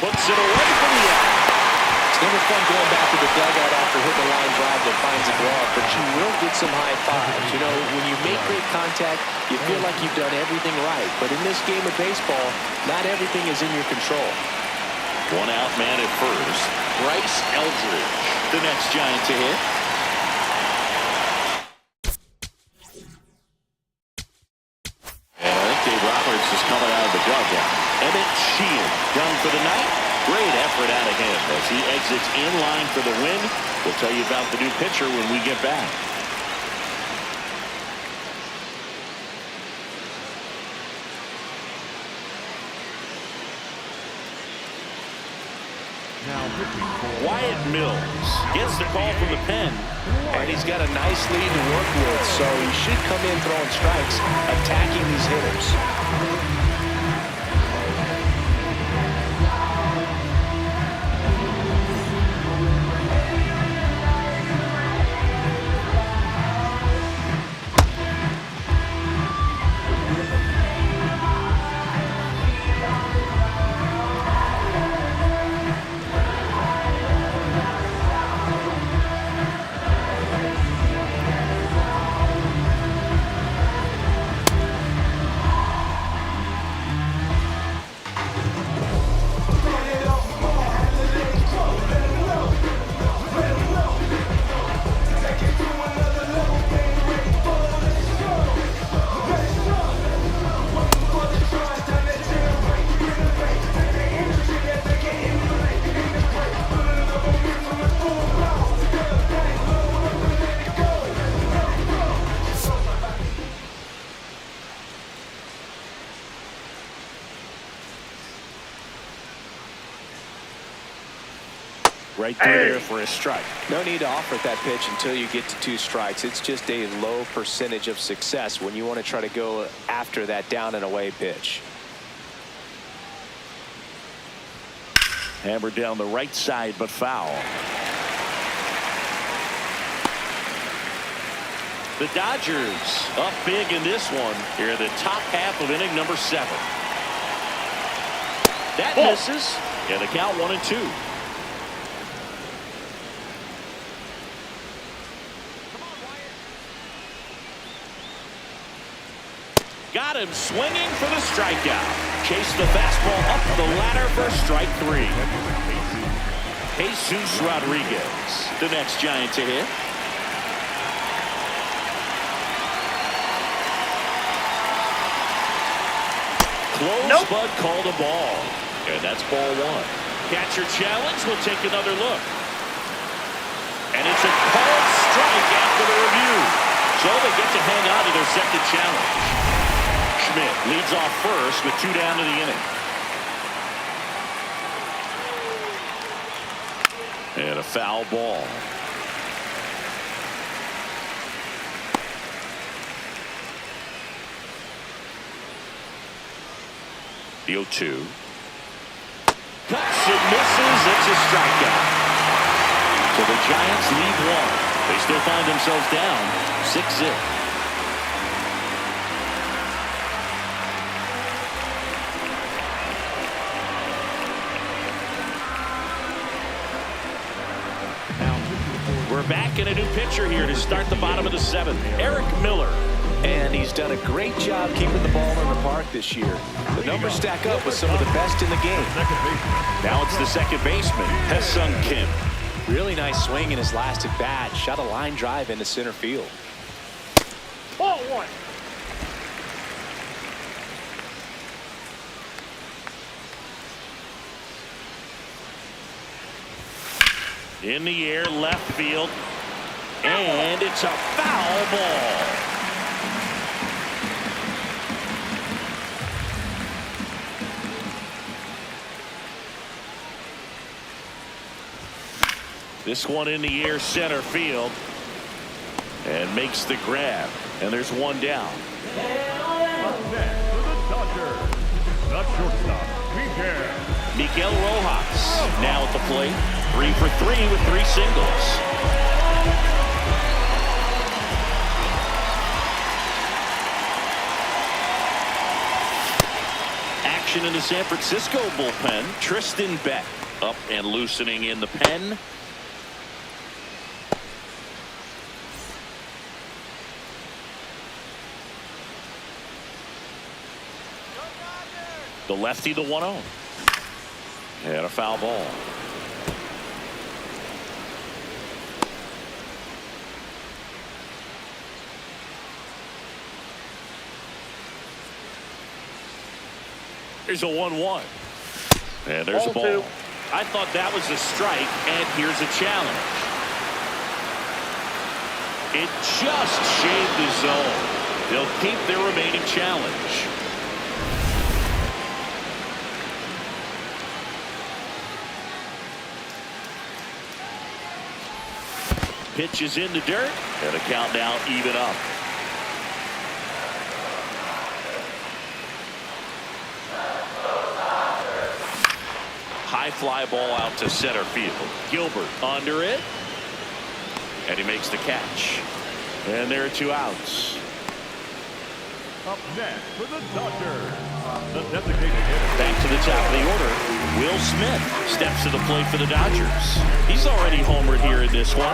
Puts it away from the out. It's never fun going back to the dugout after hitting a line drive that finds a glove, but you will get some high fives. You know, when you make great contact, you feel like you've done everything right. But in this game of baseball, not everything is in your control. 1 out, man at first. Bryce Eldridge, the next Giant to hit. And I think Dave Roberts is coming out of the dugout. Emmett Sheehan done for the night. Great effort out of him as he exits in line for the win. We'll tell you about the new pitcher when we get back. Wyatt Mills gets the call from the pen. And he's got a nice lead to work with, so he should come in throwing strikes, attacking these hitters. Right through there for a strike. No need to offer that pitch until you get to 2 strikes. It's just a low percentage of success when you want to try to go after that down and away pitch. Hammered down the right side, but foul. The Dodgers up big in this one here in the top half of inning number 7. That misses. And the count 1-2. Got him swinging for the strikeout. Chase the fastball up the ladder for strike 3. Jesus Rodriguez, the next Giant to hit. Close, but called a ball. And that's ball 1. Catcher challenge. We'll take another look. And it's a called strike after the review. So they get to hang on to their second challenge. Schmidt leads off first with 2 down to the inning. And a foul ball. The 0-2. Cuts and misses. It's a strikeout. So the Giants lead 1. They still find themselves down 6-0. We're back in a new pitcher here to start the bottom of the 7th. Eric Miller. And he's done a great job keeping the ball in the park this year. The numbers stack up with some of the best in the game. Now it's the second baseman, Ha-Seong Kim. Really nice swing in his last at bat. Shot a line drive into center field. Ball 1. In the air, left field. And it's a foul ball. This one in the air, center field. And makes the grab. And there's one down. Up next for the Dodgers, the shortstop, Miguel Rojas now at the plate. 3 for 3 with 3 singles. Action in the San Francisco bullpen. Tristan Beck up and loosening in the pen. The lefty, the 1-0. And a foul ball. Here's a 1-1. And there's a ball. I thought that was a strike, and here's a challenge. It just shaved the zone. They'll keep their remaining challenge. Pitch is in the dirt, and the count now even up. High fly ball out to center field. Gilbert under it, and he makes the catch. And there are 2 outs. Up next for the Dodgers, the designated hitter. Back to the top of the order. Will Smith steps to the plate for the Dodgers. He's already homered here in this one.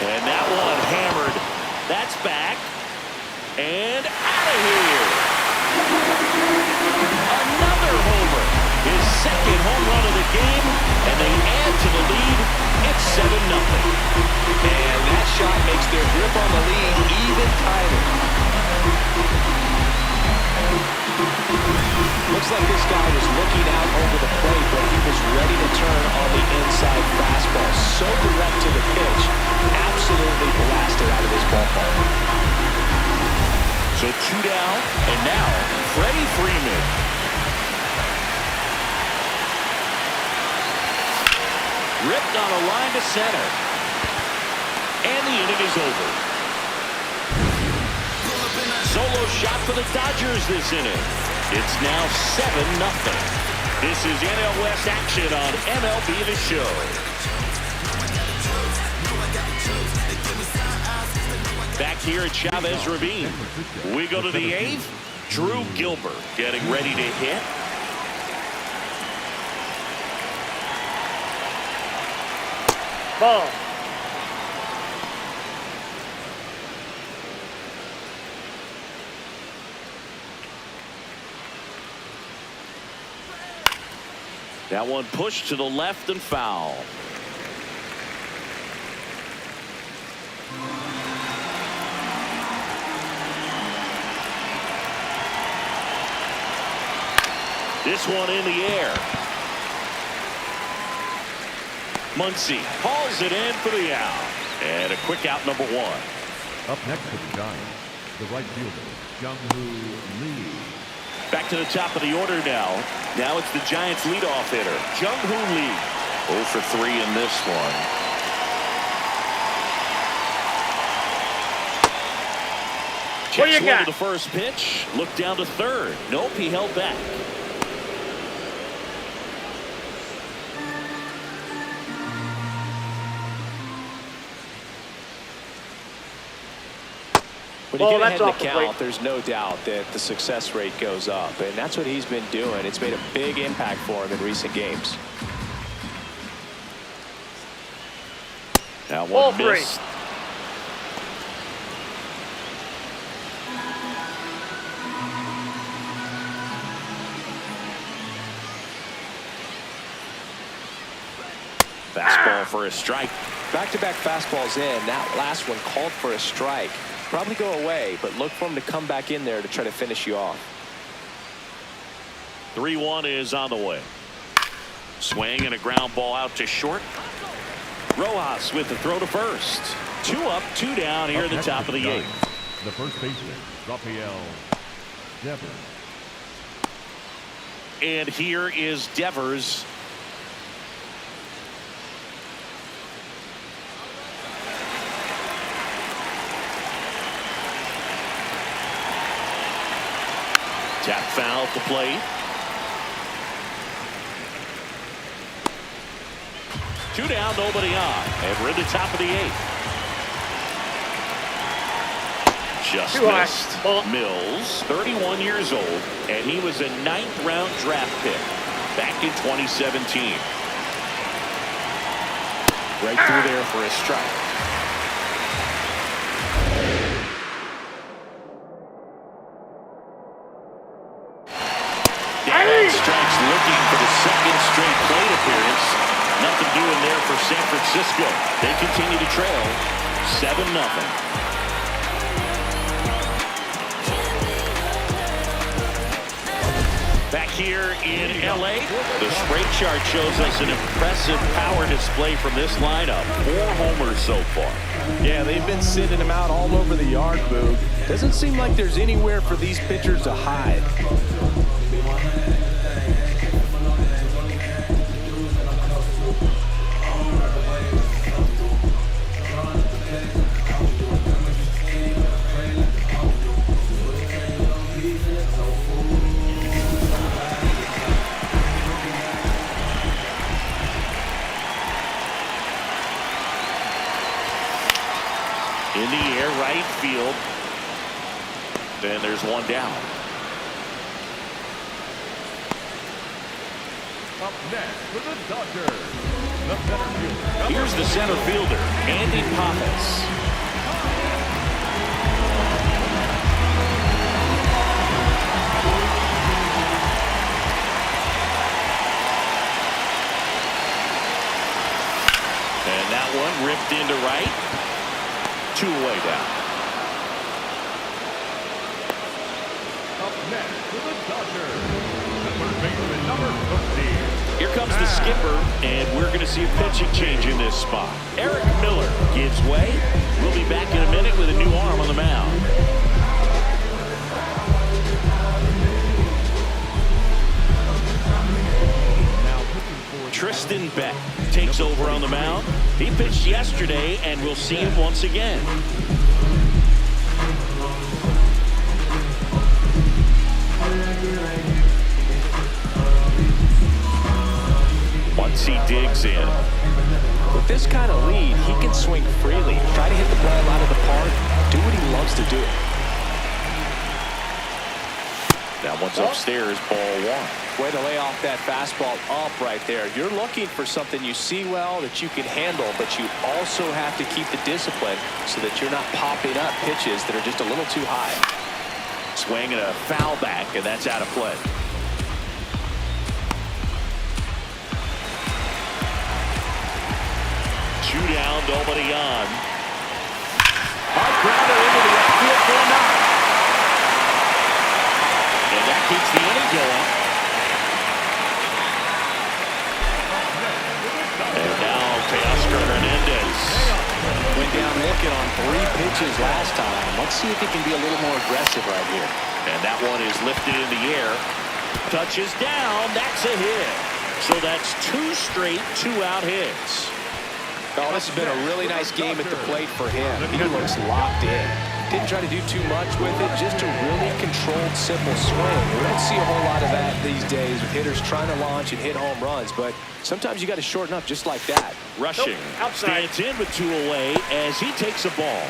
And that one hammered. That's back. And out of here. Another homer. His second home run of the game. And they add to the lead. It's 7-0. And that shot makes their grip on the lead even tighter. Looks like this guy was looking out over the plate, but he was ready to turn on the inside fastball. So direct to the pitch. Absolutely blasted out of this ballpark. So 2 down, and now Freddie Freeman. Ripped on a line to center. And the inning is over. Solo shot for the Dodgers this inning. It's now 7-0. This is NL West action on MLB The Show. Back here at Chavez Ravine. We go to the 8th. Drew Gilbert getting ready to hit. Ball. That one pushed to the left and foul. This one in the air. Muncy hauls it in for the out. And a quick out, number 1. Up next for the Giants, the right fielder, Jung-Hoo Lee. Back to the top of the order now. Now it's the Giants leadoff hitter, Jung-Hoo Lee. 0 for 3 in this one. What do you Checks got? to the first pitch. Look down to third. Nope, he held back. When you Well, get that's ahead in off the the count, plate. there's no doubt that the success rate goes up, and that's what he's been doing. It's made a big impact for him in recent games. That Ball one 3. missed. Fastball for a strike. Back-to-back fastballs in. That last one called for a strike. Probably go away, but look for him to come back in there to try to finish you off. 3-1 is on the way. Swing and a ground ball out to short. Rojas with the throw to first. 2 up, 2 down here at the top of the 8th. The first baseman, Rafael Devers. And here is Devers. Tap foul at the plate. 2 down, nobody on. And we're at the top of the 8th. Just missed. Mills, 31 years old, and he was a 9th-round draft pick back in 2017. Right through there for a strike. Strikes, looking for the 2nd straight plate appearance. Nothing doing there for San Francisco. They continue to trail 7-0. Back here in L.A., the spray chart shows us an impressive power display from this lineup. 4 homers so far. Yeah, they've been sending them out all over the yard, Boog. Doesn't seem like there's anywhere for these pitchers to hide. In the air, right field. Then there's 1 down. Up next for the Dodgers, the center fielder. Here's the center fielder, Andy Pappas. And that one ripped into right. 2 away down. Up next for the Dodgers, the third baseman, number 13. Here comes the skipper, and we're going to see a pitching change in this spot. Eric Miller gives way. We'll be back in a minute with a new arm on the mound. Tristan Beck takes over on the mound. He pitched yesterday, and we'll see him once again. Once he digs in. With this kind of lead, he can swing freely, try to hit the ball out of the park, do what he loves to do. That one's upstairs, ball 1. Way to lay off that fastball up right there. You're looking for something you see well that you can handle, but you also have to keep the discipline so that you're not popping up pitches that are just a little too high. Swing and a foul back, and that's out of play. Two down, nobody on. Hard grounder into the outfield for a knock. And that keeps the inning going. And now Teoscar Hernandez Went down looking on 3 pitches last time. Let's see if he can be a little more aggressive right here. And that one is lifted in the air. Touches down. That's a hit. So that's 2 straight 2-out hits. Oh, this has been a really nice game at the plate for him. He looks locked in. Didn't try to do too much with it, just a really controlled, simple swing. We don't see a whole lot of that these days with hitters trying to launch and hit home runs, but sometimes you got to shorten up just like that. Rushing. Outside. Stands in with 2 away as he takes a ball.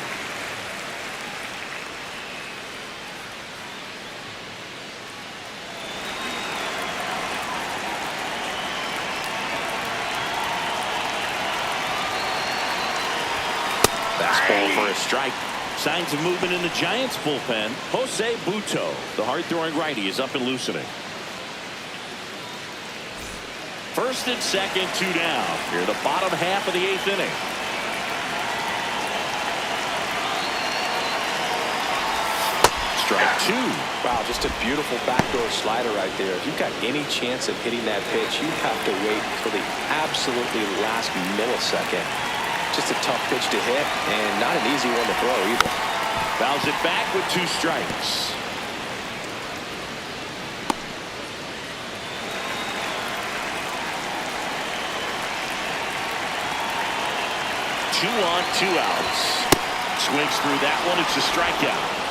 Fastball for a strike. Signs of movement in the Giants bullpen. Jose Buto, the hard-throwing righty, is up and loosening. First and second, 2 down. Here the bottom half of the 8th inning. strike two. Wow, just a beautiful backdoor slider right there. If you've got any chance of hitting that pitch, you have to wait for the absolutely last millisecond. Just a tough pitch to hit, and not an easy one to throw either. Fouls it back with 2 strikes. Two on, 2 outs. Swings through that one. It's a strikeout.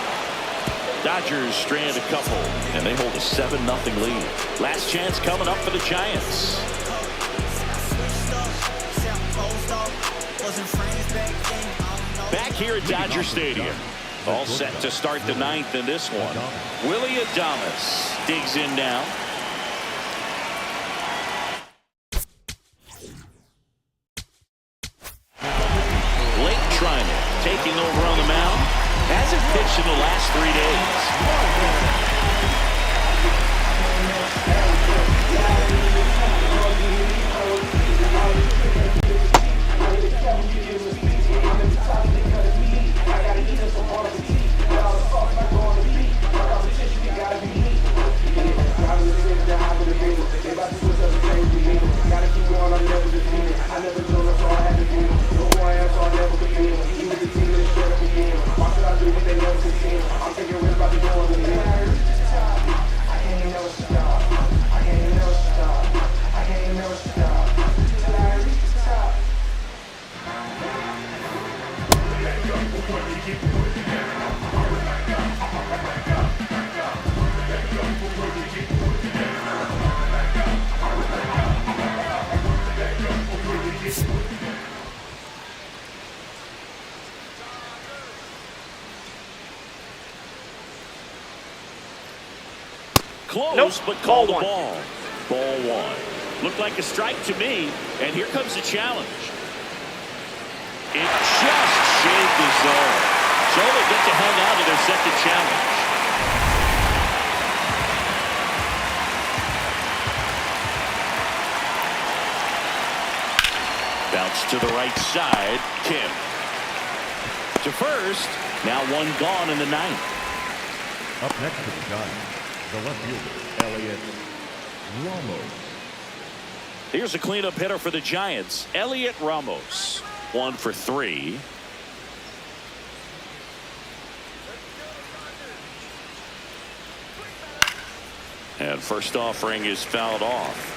Dodgers strand a couple, and they hold a 7-0 lead. Last chance coming up for the Giants. Back here at Dodger Stadium. All set to start the 9th in this one. Willie Adames digs in now. Taking over on the mound. Hasn't pitched in the last 3 Close, but called a ball. Ball 1. Looked like a strike to me, and here comes the challenge. It just shaved the zone. So they get to hang out to their second challenge. Bounce to the right side. Kim. To first. Now 1 gone in the 9th. Up next to the Giants, the left fielder, Elliot Ramos. Here's a cleanup hitter for the Giants, Elliot Ramos. 1 for 3. And first offering is fouled off.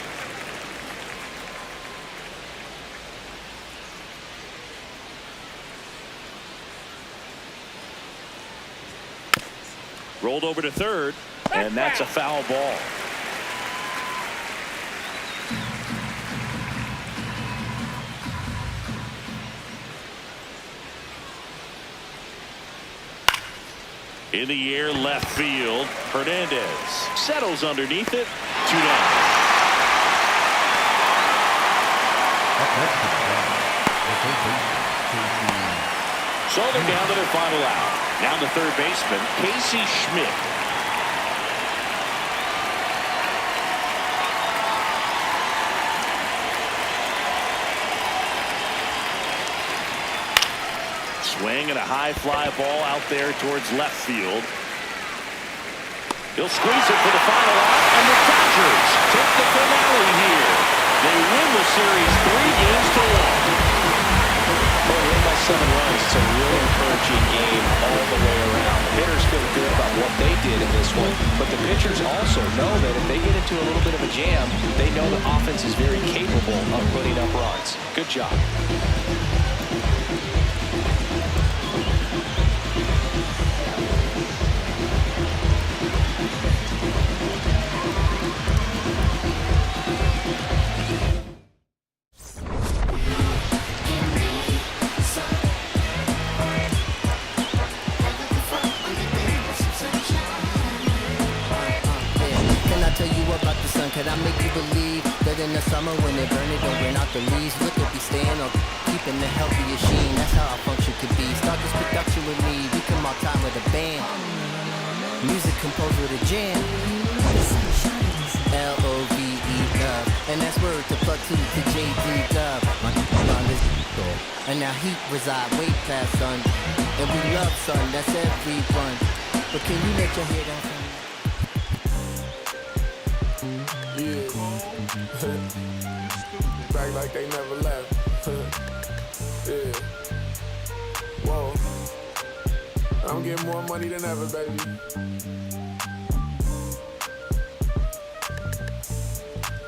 Rolled over to third, and that's a foul ball. In the air, left field. Hernandez settles underneath it. 2 down. So they're down to their final out. Now the third baseman, Casey Schmidt. Swing and a high fly ball out there towards left field. He'll squeeze it for the final out, and the Dodgers take the finale here. They win the series 3-1. Well, win by 7 runs. It's a real encouraging game all the way around. The hitters feel good about what they did in this one, but the pitchers also know that if they get into a little bit of a jam, they know the offense is very capable of putting up runs. Good job. Could I make you believe that in the summer when they burn it, don't burn out the leaves? Look at me staying up, keeping the healthiest sheen. That's how our function could be. Start this production with me, we come all time with a band. Music composed with a jam. L-O-V-E, love. And that's word to plug to J.D. Dub. My is and now heat reside way past sun. And we love sun, that's everyone. But can you let your head down for me? Yeah. Back like they never left. Yeah. Whoa. I'm getting more money than ever, baby.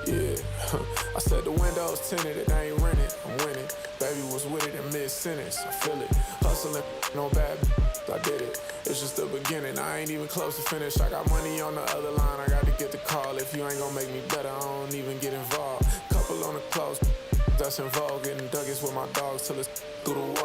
Yeah. I said the windows tinted, it ain't rented. I'm winning. Baby was with it in mid-sentence. I feel it. Hustling, no bad. I did it. It's just the beginning. I ain't even close to finish. I got money on the other line. I got to get the call. If you ain't gonna make me better, I don't even get involved. Couple on the close. That's in vogue. Getting duggies with my dogs till it's through the wall.